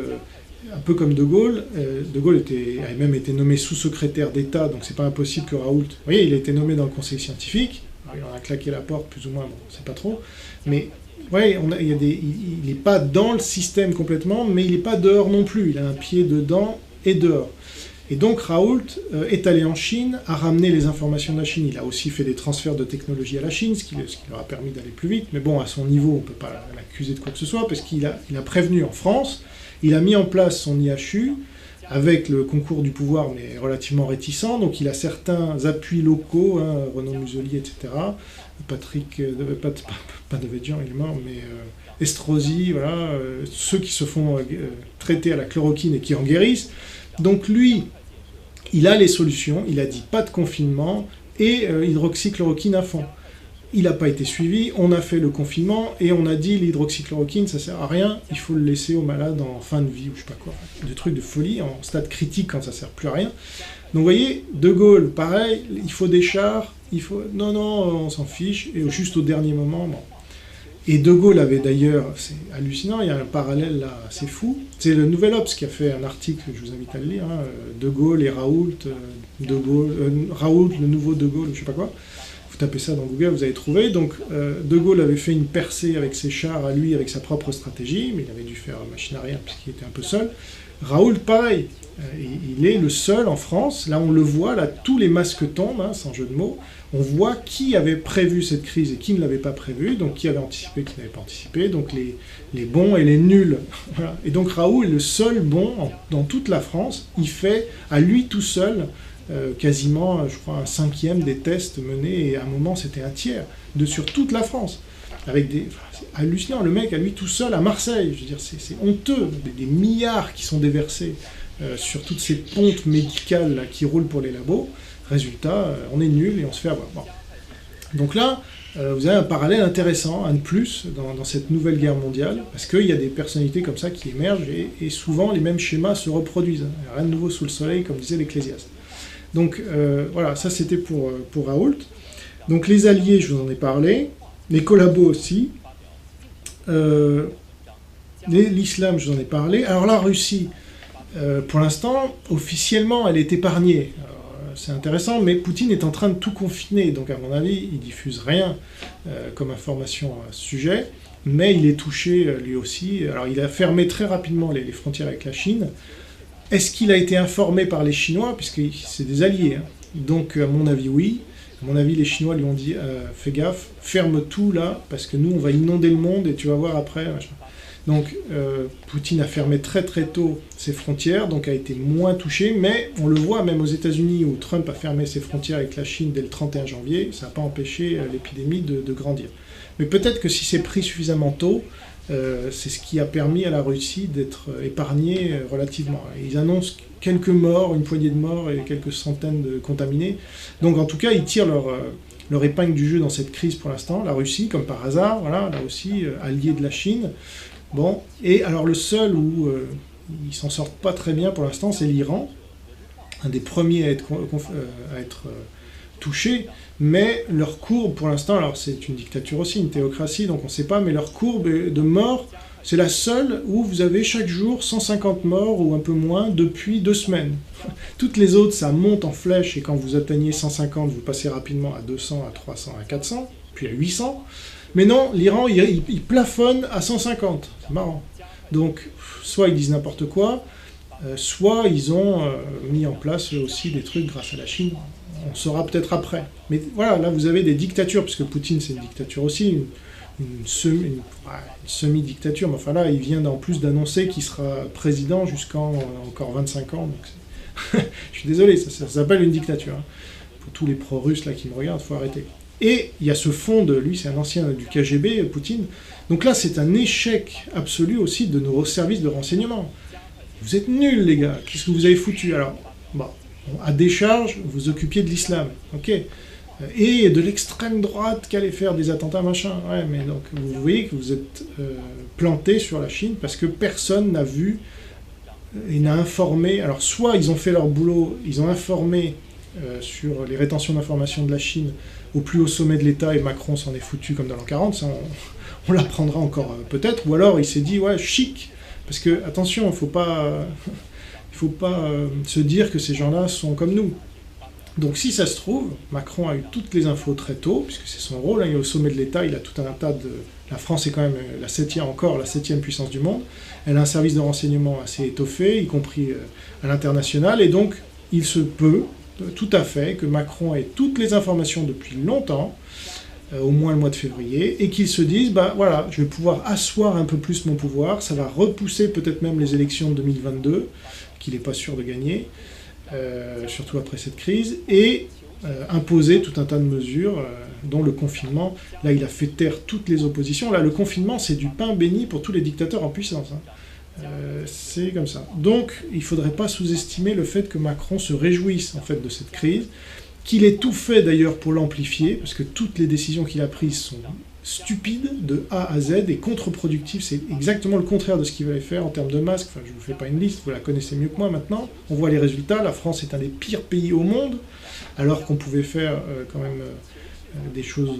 un peu comme De Gaulle avait même été nommé sous-secrétaire d'État, donc c'est pas impossible que Raoult... Vous voyez, il a été nommé dans le conseil scientifique, il en a claqué la porte plus ou moins, bon, c'est pas trop, mais ouais, il n'est pas dans le système complètement, mais il n'est pas dehors non plus, il a un pied dedans et dehors. Et donc Raoult est allé en Chine, a ramené les informations de la Chine, il a aussi fait des transferts de technologie à la Chine, ce qui leur a permis d'aller plus vite, mais bon, à son niveau, on ne peut pas l'accuser de quoi que ce soit, parce qu'il a prévenu en France, il a mis en place son IHU, avec le concours du pouvoir, mais relativement réticent, donc il a certains appuis locaux, hein, Renaud Muselier, etc., Patrick, pas Devedjian, il est mort, mais Estrosi, voilà, ceux qui se font traiter à la chloroquine et qui en guérissent. Donc lui, il a les solutions, il a dit pas de confinement et hydroxychloroquine à fond. Il n'a pas été suivi, on a fait le confinement et on a dit l'hydroxychloroquine ça sert à rien, il faut le laisser aux malades en fin de vie ou je sais pas quoi. Des trucs de folie, en stade critique quand ça sert plus à rien. Donc vous voyez, De Gaulle, pareil, il faut des chars, il faut... Non, on s'en fiche, et juste au dernier moment, bon. Et De Gaulle avait d'ailleurs, c'est hallucinant, il y a un parallèle là assez fou, c'est le Nouvel Obs qui a fait un article, je vous invite à le lire, hein, De Gaulle et Raoult, Raoult, le nouveau De Gaulle, je sais pas quoi. Vous tapez ça dans Google, vous allez trouver. Donc, De Gaulle avait fait une percée avec ses chars à lui, avec sa propre stratégie, mais il avait dû faire machine arrière puisqu'il était un peu seul. Raoult, pareil. Il est le seul en France. Là, on le voit, là, tous les masques tombent, hein, sans jeu de mots. On voit qui avait prévu cette crise et qui ne l'avait pas prévu, donc qui avait anticipé, qui n'avait pas anticipé, donc les bons et les nuls. Voilà. Et donc Raoult est le seul bon dans toute la France. Il fait à lui tout seul quasiment, je crois, un cinquième des tests menés, et à un moment c'était un tiers, sur toute la France. Avec c'est hallucinant, le mec à lui tout seul à Marseille, je veux dire, c'est honteux, des milliards qui sont déversés sur toutes ces pompes médicales là, qui roulent pour les labos. Résultat, on est nul et on se fait avoir. Bon. Donc là, vous avez un parallèle intéressant, un de plus, dans cette nouvelle guerre mondiale, parce qu'il y a des personnalités comme ça qui émergent, et souvent les mêmes schémas se reproduisent. Rien de nouveau sous le soleil, comme disait l'Ecclésiaste. Donc voilà, ça c'était pour Raoult. Donc les alliés, je vous en ai parlé, les collabos aussi, l'islam, je vous en ai parlé. Alors la Russie, pour l'instant, officiellement, elle est épargnée. C'est intéressant, mais Poutine est en train de tout confiner, donc à mon avis, il diffuse rien comme information à ce sujet, mais il est touché lui aussi. Alors il a fermé très rapidement les frontières avec la Chine. Est-ce qu'il a été informé par les Chinois, puisque c'est des alliés, hein. Donc à mon avis oui. À mon avis les Chinois lui ont dit fais gaffe, ferme tout là, parce que nous on va inonder le monde et tu vas voir après, machin. Donc Poutine a fermé très très tôt ses frontières, donc a été moins touché, mais on le voit même aux États-Unis où Trump a fermé ses frontières avec la Chine dès le 31 janvier, ça n'a pas empêché l'épidémie de grandir. Mais peut-être que si c'est pris suffisamment tôt, c'est ce qui a permis à la Russie d'être épargnée relativement. Ils annoncent quelques morts, une poignée de morts et quelques centaines de contaminés. Donc en tout cas, ils tirent leur épingle du jeu dans cette crise pour l'instant. La Russie, comme par hasard, voilà, là aussi, allié de la Chine. Bon, et alors le seul où ils s'en sortent pas très bien pour l'instant, c'est l'Iran, un des premiers à être touchés, mais leur courbe pour l'instant, alors c'est une dictature aussi, une théocratie, donc on ne sait pas, mais leur courbe de mort, c'est la seule où vous avez chaque jour 150 morts ou un peu moins depuis 2 semaines. Toutes les autres, ça monte en flèche, et quand vous atteignez 150, vous passez rapidement à 200, à 300, à 400, puis à 800. Mais non, l'Iran, il plafonne à 150. C'est marrant. Donc, soit ils disent n'importe quoi, soit ils ont mis en place aussi des trucs grâce à la Chine. On saura peut-être après. Mais voilà, là vous avez des dictatures, puisque Poutine c'est une dictature aussi, une semi-dictature. Mais enfin là, il vient en plus d'annoncer qu'il sera président jusqu'en encore 25 ans. Donc je suis désolé, ça s'appelle une dictature. Hein. Pour tous les pro-russes là qui me regardent, il faut arrêter. Et il y a ce fond de, lui c'est un ancien du KGB, Poutine, donc là c'est un échec absolu aussi de nos services de renseignement. Vous êtes nuls les gars, qu'est-ce que vous avez foutu? Alors, bon, à décharge, vous occupiez de l'islam, ok, et de l'extrême droite qui allait faire des attentats machin, ouais, mais donc vous voyez que vous êtes planté sur la Chine parce que personne n'a vu et n'a informé, alors soit ils ont fait leur boulot, ils ont informé sur les rétentions d'informations de la Chine au plus haut sommet de l'État, et Macron s'en est foutu comme dans l'an 40, ça on l'apprendra encore peut-être, ou alors il s'est dit, ouais, chic, parce que, attention, il faut pas se dire que ces gens-là sont comme nous. Donc si ça se trouve, Macron a eu toutes les infos très tôt, puisque c'est son rôle, hein, il est au sommet de l'État, il a tout un tas de... La France est quand même la septième puissance du monde, elle a un service de renseignement assez étoffé, y compris à l'international, et donc il se peut tout à fait que Macron ait toutes les informations depuis longtemps, au moins le mois de février, et qu'il se dise, bah voilà, je vais pouvoir asseoir un peu plus mon pouvoir, ça va repousser peut-être même les élections de 2022, qu'il n'est pas sûr de gagner, surtout après cette crise, et imposer tout un tas de mesures, dont le confinement. Là, il a fait taire toutes les oppositions. Là, le confinement, c'est du pain béni pour tous les dictateurs en puissance. Hein. C'est comme ça. Donc, il ne faudrait pas sous-estimer le fait que Macron se réjouisse en fait de cette crise, qu'il ait tout fait d'ailleurs pour l'amplifier, parce que toutes les décisions qu'il a prises sont stupides de A à Z et contre-productives. C'est exactement le contraire de ce qu'il va faire en termes de masques. Enfin, je ne vous fais pas une liste, vous la connaissez mieux que moi maintenant. On voit les résultats. La France est un des pires pays au monde, alors qu'on pouvait faire quand même des choses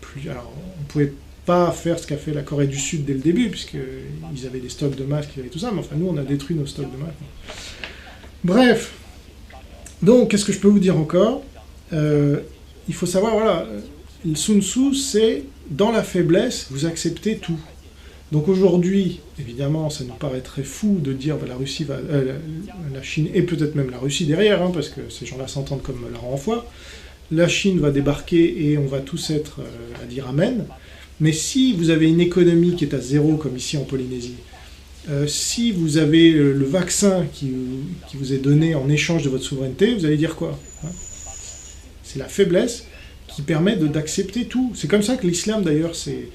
plus... Alors, on pouvait pas faire ce qu'a fait la Corée du Sud dès le début, puisqu'ils avaient des stocks de masques, ils avaient tout ça, mais enfin, nous, on a détruit nos stocks de masques. Bref. Donc, qu'est-ce que je peux vous dire encore ? Il faut savoir, voilà, Sun Tzu, c'est dans la faiblesse, vous acceptez tout. Donc aujourd'hui, évidemment, ça nous paraîtrait fou de dire la Russie va, la Chine et peut-être même la Russie derrière, hein, parce que ces gens-là s'entendent comme la rend en foi. La Chine va débarquer et on va tous être à dire amen. Mais si vous avez une économie qui est à zéro, comme ici en Polynésie, si vous avez le vaccin qui vous est donné en échange de votre souveraineté, vous allez dire quoi, hein? C'est la faiblesse qui permet d'accepter tout. C'est comme ça que l'islam, d'ailleurs, s'est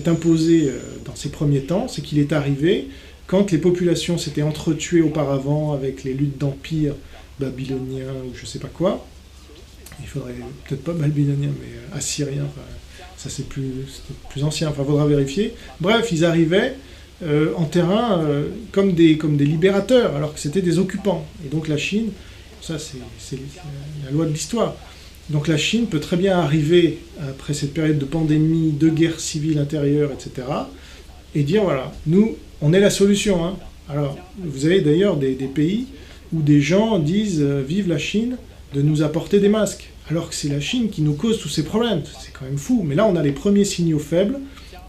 imposé dans ses premiers temps, c'est qu'il est arrivé quand les populations s'étaient entretuées auparavant avec les luttes d'empire babyloniens ou je sais pas quoi. Il faudrait peut-être pas babylonien, mais assyrien, enfin, ça c'est plus ancien, enfin, faudra vérifier. Bref, ils arrivaient en terrain comme des libérateurs, alors que c'était des occupants. Et donc la Chine, ça c'est la loi de l'histoire. Donc la Chine peut très bien arriver, après cette période de pandémie, de guerre civile intérieure, etc., et dire, voilà, nous, on est la solution. Hein. Alors, vous avez d'ailleurs des pays où des gens disent « Vive la Chine », de nous apporter des masques, alors que c'est la Chine qui nous cause tous ces problèmes. C'est quand même fou. Mais là, on a les premiers signaux faibles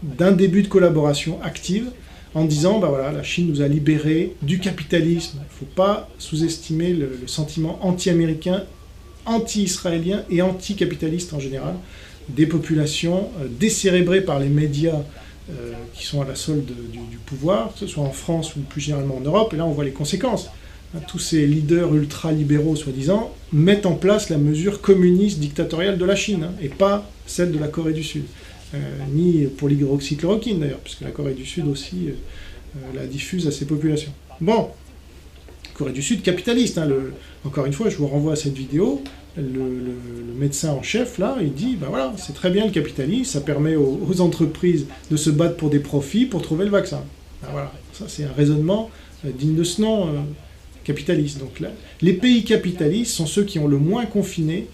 d'un début de collaboration active, en disant, bah voilà, la Chine nous a libérés du capitalisme. Il ne faut pas sous-estimer le sentiment anti-américain, anti-israélien et anti-capitaliste en général, des populations décérébrées par les médias qui sont à la solde du pouvoir, que ce soit en France ou plus généralement en Europe, et là on voit les conséquences. Tous ces leaders ultra-libéraux, soi-disant, mettent en place la mesure communiste dictatoriale de la Chine, et pas celle de la Corée du Sud. Ni pour l'hydroxychloroquine d'ailleurs, puisque la Corée du Sud aussi la diffuse à ses populations. Bon, Corée du Sud capitaliste, hein, encore une fois, je vous renvoie à cette vidéo, le médecin en chef, là, il dit, ben voilà, c'est très bien le capitalisme, ça permet aux entreprises de se battre pour des profits, pour trouver le vaccin. Ben voilà, ça c'est un raisonnement digne de ce nom, capitaliste. Donc là, les pays capitalistes sont ceux qui ont le moins confiné,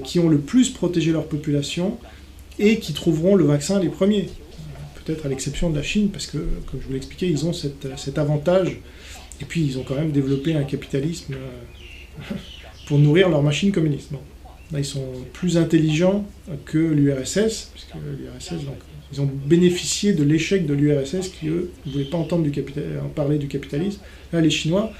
qui ont le plus protégé leur population, et qui trouveront le vaccin les premiers. Peut-être à l'exception de la Chine, parce que, comme je vous l'expliquais, ils ont cet avantage, et puis ils ont quand même développé un capitalisme pour nourrir leur machine communiste. Bon. Là, ils sont plus intelligents que l'URSS, puisque l'URSS, donc, ils ont bénéficié de l'échec de l'URSS, qui, eux, ne voulaient pas entendre parler du capitalisme. Là, les Chinois,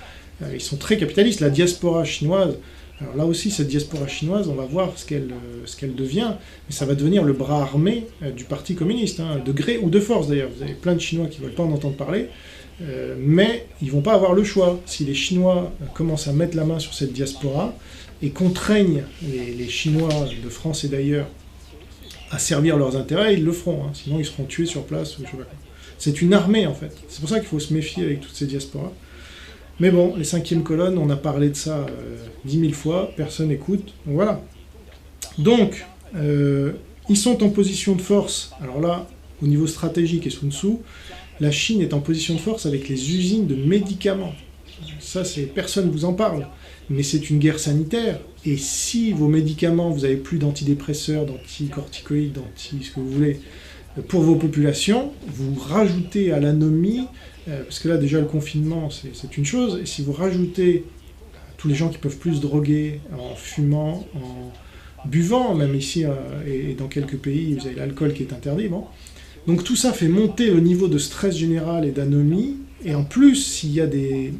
ils sont très capitalistes. La diaspora chinoise, alors là aussi, cette diaspora chinoise, on va voir ce qu'elle devient, mais ça va devenir le bras armé du Parti communiste, hein, de gré ou de force d'ailleurs. Vous avez plein de Chinois qui ne veulent pas en entendre parler, mais ils ne vont pas avoir le choix. Si les Chinois commencent à mettre la main sur cette diaspora et contraignent les Chinois de France et d'ailleurs à servir leurs intérêts, ils le feront, hein, sinon ils seront tués sur place. Ou je sais pas quoi. C'est une armée en fait. C'est pour ça qu'il faut se méfier avec toutes ces diasporas. Mais bon, les cinquièmes colonnes, on a parlé de ça 10 000 fois, personne n'écoute, donc voilà. Donc, ils sont en position de force, alors là, au niveau stratégique et Sun Tzu, la Chine est en position de force avec les usines de médicaments. Ça, personne ne vous en parle, mais c'est une guerre sanitaire, et si vos médicaments, vous n'avez plus d'antidépresseurs, d'anticorticoïdes, ce que vous voulez, pour vos populations, vous rajoutez à l'anomie, parce que là déjà le confinement c'est une chose, et si vous rajoutez tous les gens qui peuvent plus se droguer en fumant, en buvant, même ici et dans quelques pays vous avez l'alcool qui est interdit, bon. Donc tout ça fait monter le niveau de stress général et d'anomie, et en plus s'il y a des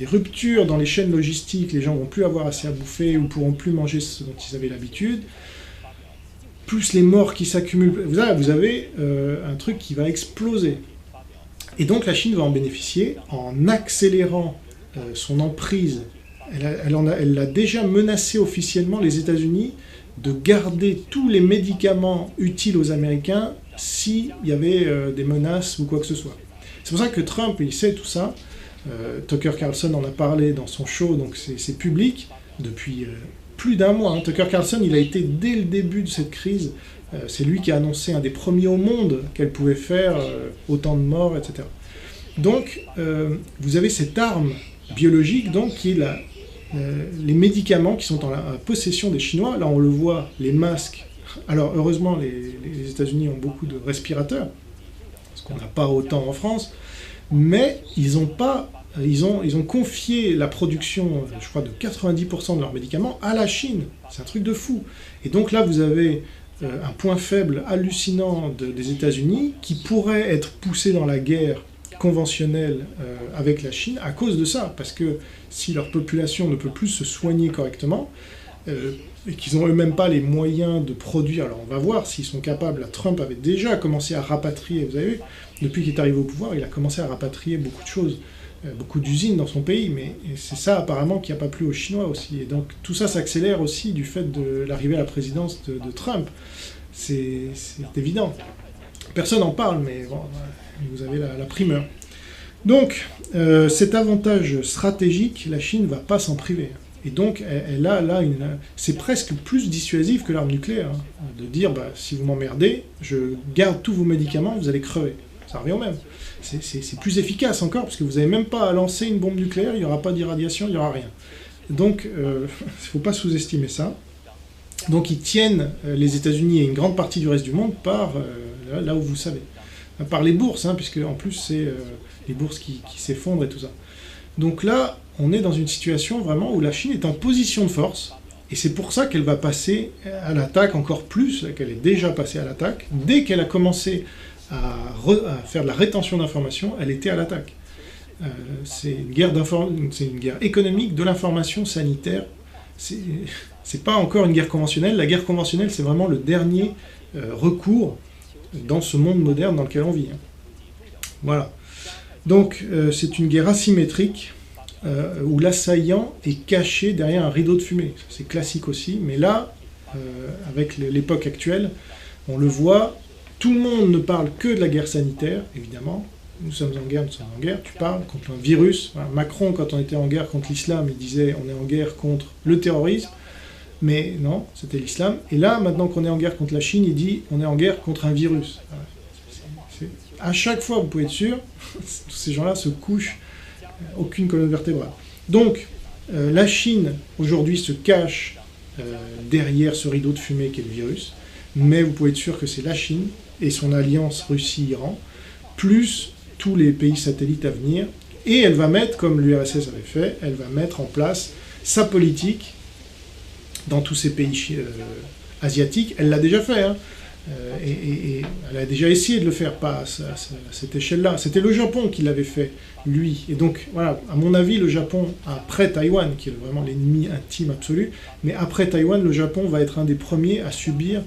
ruptures dans les chaînes logistiques, les gens vont plus avoir assez à bouffer ou pourront plus manger ce dont ils avaient l'habitude, plus les morts qui s'accumulent, vous avez un truc qui va exploser. Et donc la Chine va en bénéficier en accélérant son emprise, elle l'a déjà menacé officiellement, les États-Unis, de garder tous les médicaments utiles aux Américains s'il y avait des menaces ou quoi que ce soit. C'est pour ça que Trump, il sait tout ça. Tucker Carlson en a parlé dans son show, donc c'est public depuis plus d'un mois. Hein. Tucker Carlson, il a été dès le début de cette crise, c'est lui qui a annoncé un des premiers au monde qu'elle pouvait faire autant de morts, etc. Donc, vous avez cette arme biologique, donc, qui est les médicaments qui sont en la possession des Chinois. Là, on le voit, les masques. Alors, heureusement, les États-Unis ont beaucoup de respirateurs, parce qu'on n'a pas autant en France, mais ils ont confié la production, je crois, de 90% de leurs médicaments à la Chine. C'est un truc de fou. Et donc là, vous avez un point faible hallucinant des États-Unis qui pourrait être poussé dans la guerre conventionnelle avec la Chine à cause de ça. Parce que si leur population ne peut plus se soigner correctement, et qu'ils n'ont eux-mêmes pas les moyens de produire, alors on va voir s'ils sont capables. Là, Trump avait déjà commencé à rapatrier, vous avez vu, depuis qu'il est arrivé au pouvoir, il a commencé à rapatrier beaucoup de choses, beaucoup d'usines dans son pays, mais c'est ça apparemment qui n'a pas plu aux Chinois aussi. Et donc tout ça s'accélère aussi du fait de l'arrivée à la présidence de Trump. C'est évident. Personne n'en parle, mais bon, vous avez la primeur. Donc, cet avantage stratégique, la Chine ne va pas s'en priver. Et donc, c'est presque plus dissuasif que l'arme nucléaire, hein, de dire, si vous m'emmerdez, je garde tous vos médicaments, vous allez crever. Ça revient au même. C'est plus efficace encore, parce que vous n'avez même pas à lancer une bombe nucléaire, il n'y aura pas d'irradiation, il n'y aura rien. Donc, il ne faut pas sous-estimer ça. Donc, ils tiennent les États-Unis et une grande partie du reste du monde par, là où vous savez, par les bourses, hein, puisque en plus, c'est les bourses qui s'effondrent et tout ça. Donc là, on est dans une situation vraiment où la Chine est en position de force, et c'est pour ça qu'elle va passer à l'attaque encore plus, qu'elle est déjà passée à l'attaque. Dès qu'elle a commencé à faire de la rétention d'informations, elle était à l'attaque. C'est une guerre économique, de l'information sanitaire. C'est pas encore une guerre conventionnelle. La guerre conventionnelle, c'est vraiment le dernier recours dans ce monde moderne dans lequel on vit. Voilà. Donc, c'est une guerre asymétrique, où l'assaillant est caché derrière un rideau de fumée. C'est classique aussi, mais là, avec l'époque actuelle, on le voit, tout le monde ne parle que de la guerre sanitaire, évidemment. Nous sommes en guerre, tu parles contre un virus. Voilà. Macron, quand on était en guerre contre l'islam, il disait on est en guerre contre le terrorisme, mais non, c'était l'islam. Et là, maintenant qu'on est en guerre contre la Chine, il dit on est en guerre contre un virus. Voilà. À chaque fois, vous pouvez être sûr, tous ces gens-là se couchent, aucune colonne vertébrale. Donc, la Chine, aujourd'hui, se cache derrière ce rideau de fumée qu'est le virus, mais vous pouvez être sûr que c'est la Chine et son alliance Russie-Iran, plus tous les pays satellites à venir, et elle va mettre, comme l'URSS avait fait, elle va mettre en place sa politique dans tous ces pays asiatiques. Elle l'a déjà fait, hein. Et elle a déjà essayé de le faire, pas à cette échelle-là. C'était le Japon qui l'avait fait, lui. Et donc, voilà, à mon avis, le Japon, après Taïwan, qui est vraiment l'ennemi intime absolu, mais après Taïwan, le Japon va être un des premiers à subir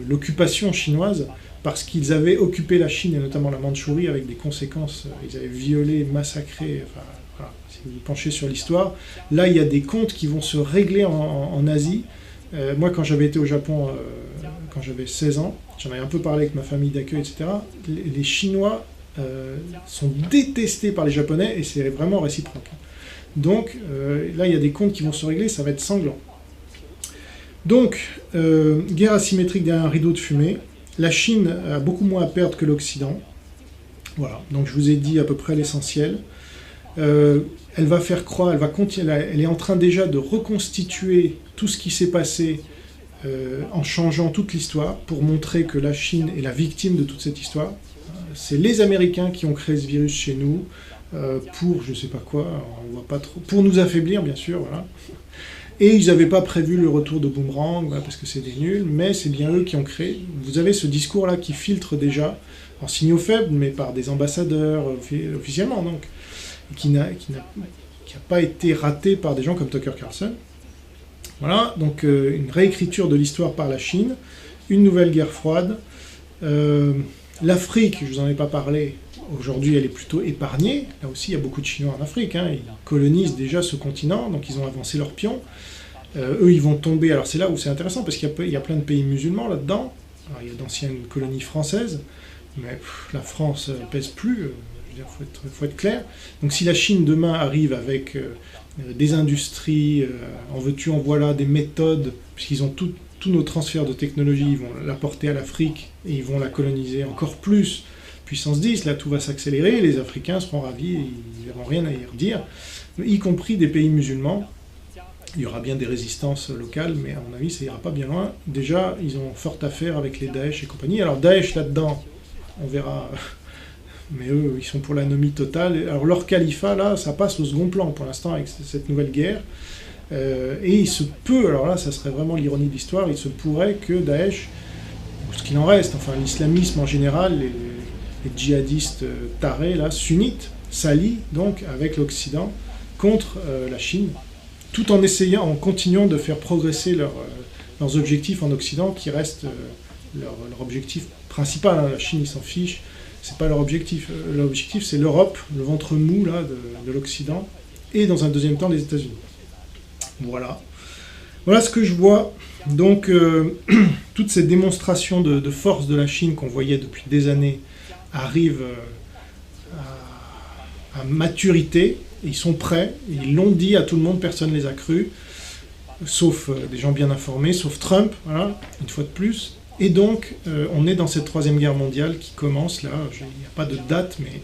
l'occupation chinoise, parce qu'ils avaient occupé la Chine, et notamment la Mandchourie, avec des conséquences. Ils avaient violé, massacré, enfin, voilà, si vous vous penchez sur l'histoire. Là, il y a des comptes qui vont se régler en Asie. Moi, quand j'avais été au Japon, quand j'avais 16 ans, j'en avais un peu parlé avec ma famille d'accueil, etc., les Chinois sont détestés par les Japonais, et c'est vraiment réciproque. Donc, là, il y a des comptes qui vont se régler, ça va être sanglant. Donc, guerre asymétrique derrière un rideau de fumée. La Chine a beaucoup moins à perdre que l'Occident. Voilà, donc je vous ai dit à peu près l'essentiel. Elle va faire croire, elle est en train déjà de reconstituer tout ce qui s'est passé en changeant toute l'histoire pour montrer que la Chine est la victime de toute cette histoire. C'est les Américains qui ont créé ce virus chez nous pour, je sais pas quoi, on voit pas trop, pour nous affaiblir bien sûr, voilà. Et ils n'avaient pas prévu le retour de Boomerang, voilà, parce que c'est des nuls, mais c'est bien eux qui ont créé. Vous avez ce discours-là qui filtre déjà, en signaux faibles, mais par des ambassadeurs officiellement, donc, qui n'a pas été raté par des gens comme Tucker Carlson. Voilà, donc une réécriture de l'histoire par la Chine, une nouvelle guerre froide. L'Afrique, je vous en ai pas parlé, aujourd'hui, elle est plutôt épargnée. Là aussi, il y a beaucoup de Chinois en Afrique. Hein. Ils colonisent déjà ce continent, donc ils ont avancé leurs pions. Eux, ils vont tomber. Alors c'est là où c'est intéressant, parce qu'il y a plein de pays musulmans là-dedans. Alors, il y a d'anciennes colonies françaises, mais la France pèse plus. Il faut être clair. Donc si la Chine demain arrive avec des industries, en veux-tu, en voilà, des méthodes, puisqu'ils ont tous nos transferts de technologie, ils vont l'apporter à l'Afrique et ils vont la coloniser encore plus. Puissance 10, là tout va s'accélérer, les Africains seront ravis, ils n'auront rien à y redire, y compris des pays musulmans. Il y aura bien des résistances locales, mais à mon avis ça ira pas bien loin. Déjà, ils ont forte affaire avec les Daesh et compagnie. Alors Daesh là-dedans, on verra, mais eux ils sont pour l'anomie totale. Alors leur califat là, ça passe au second plan pour l'instant avec cette nouvelle guerre. Et il se peut, alors là ça serait vraiment l'ironie de l'histoire, il se pourrait que Daesh, ou ce qu'il en reste, enfin l'islamisme en général, les djihadistes tarés, là, sunnites, s'allient donc avec l'Occident contre la Chine, tout en essayant, en continuant de faire progresser leurs objectifs en Occident, qui restent leur objectif principal. Hein. La Chine, ils s'en fichent, c'est pas leur objectif. L'objectif, c'est l'Europe, le ventre mou là, de l'Occident, et dans un deuxième temps, les États-Unis. Voilà. Voilà ce que je vois. Donc, toutes ces démonstrations de force de la Chine qu'on voyait depuis des années arrivent à maturité. Ils sont prêts. Ils l'ont dit à tout le monde, personne ne les a crus. Sauf des gens bien informés, sauf Trump, voilà, une fois de plus. Et donc, on est dans cette troisième guerre mondiale qui commence, là. Il n'y a pas de date, mais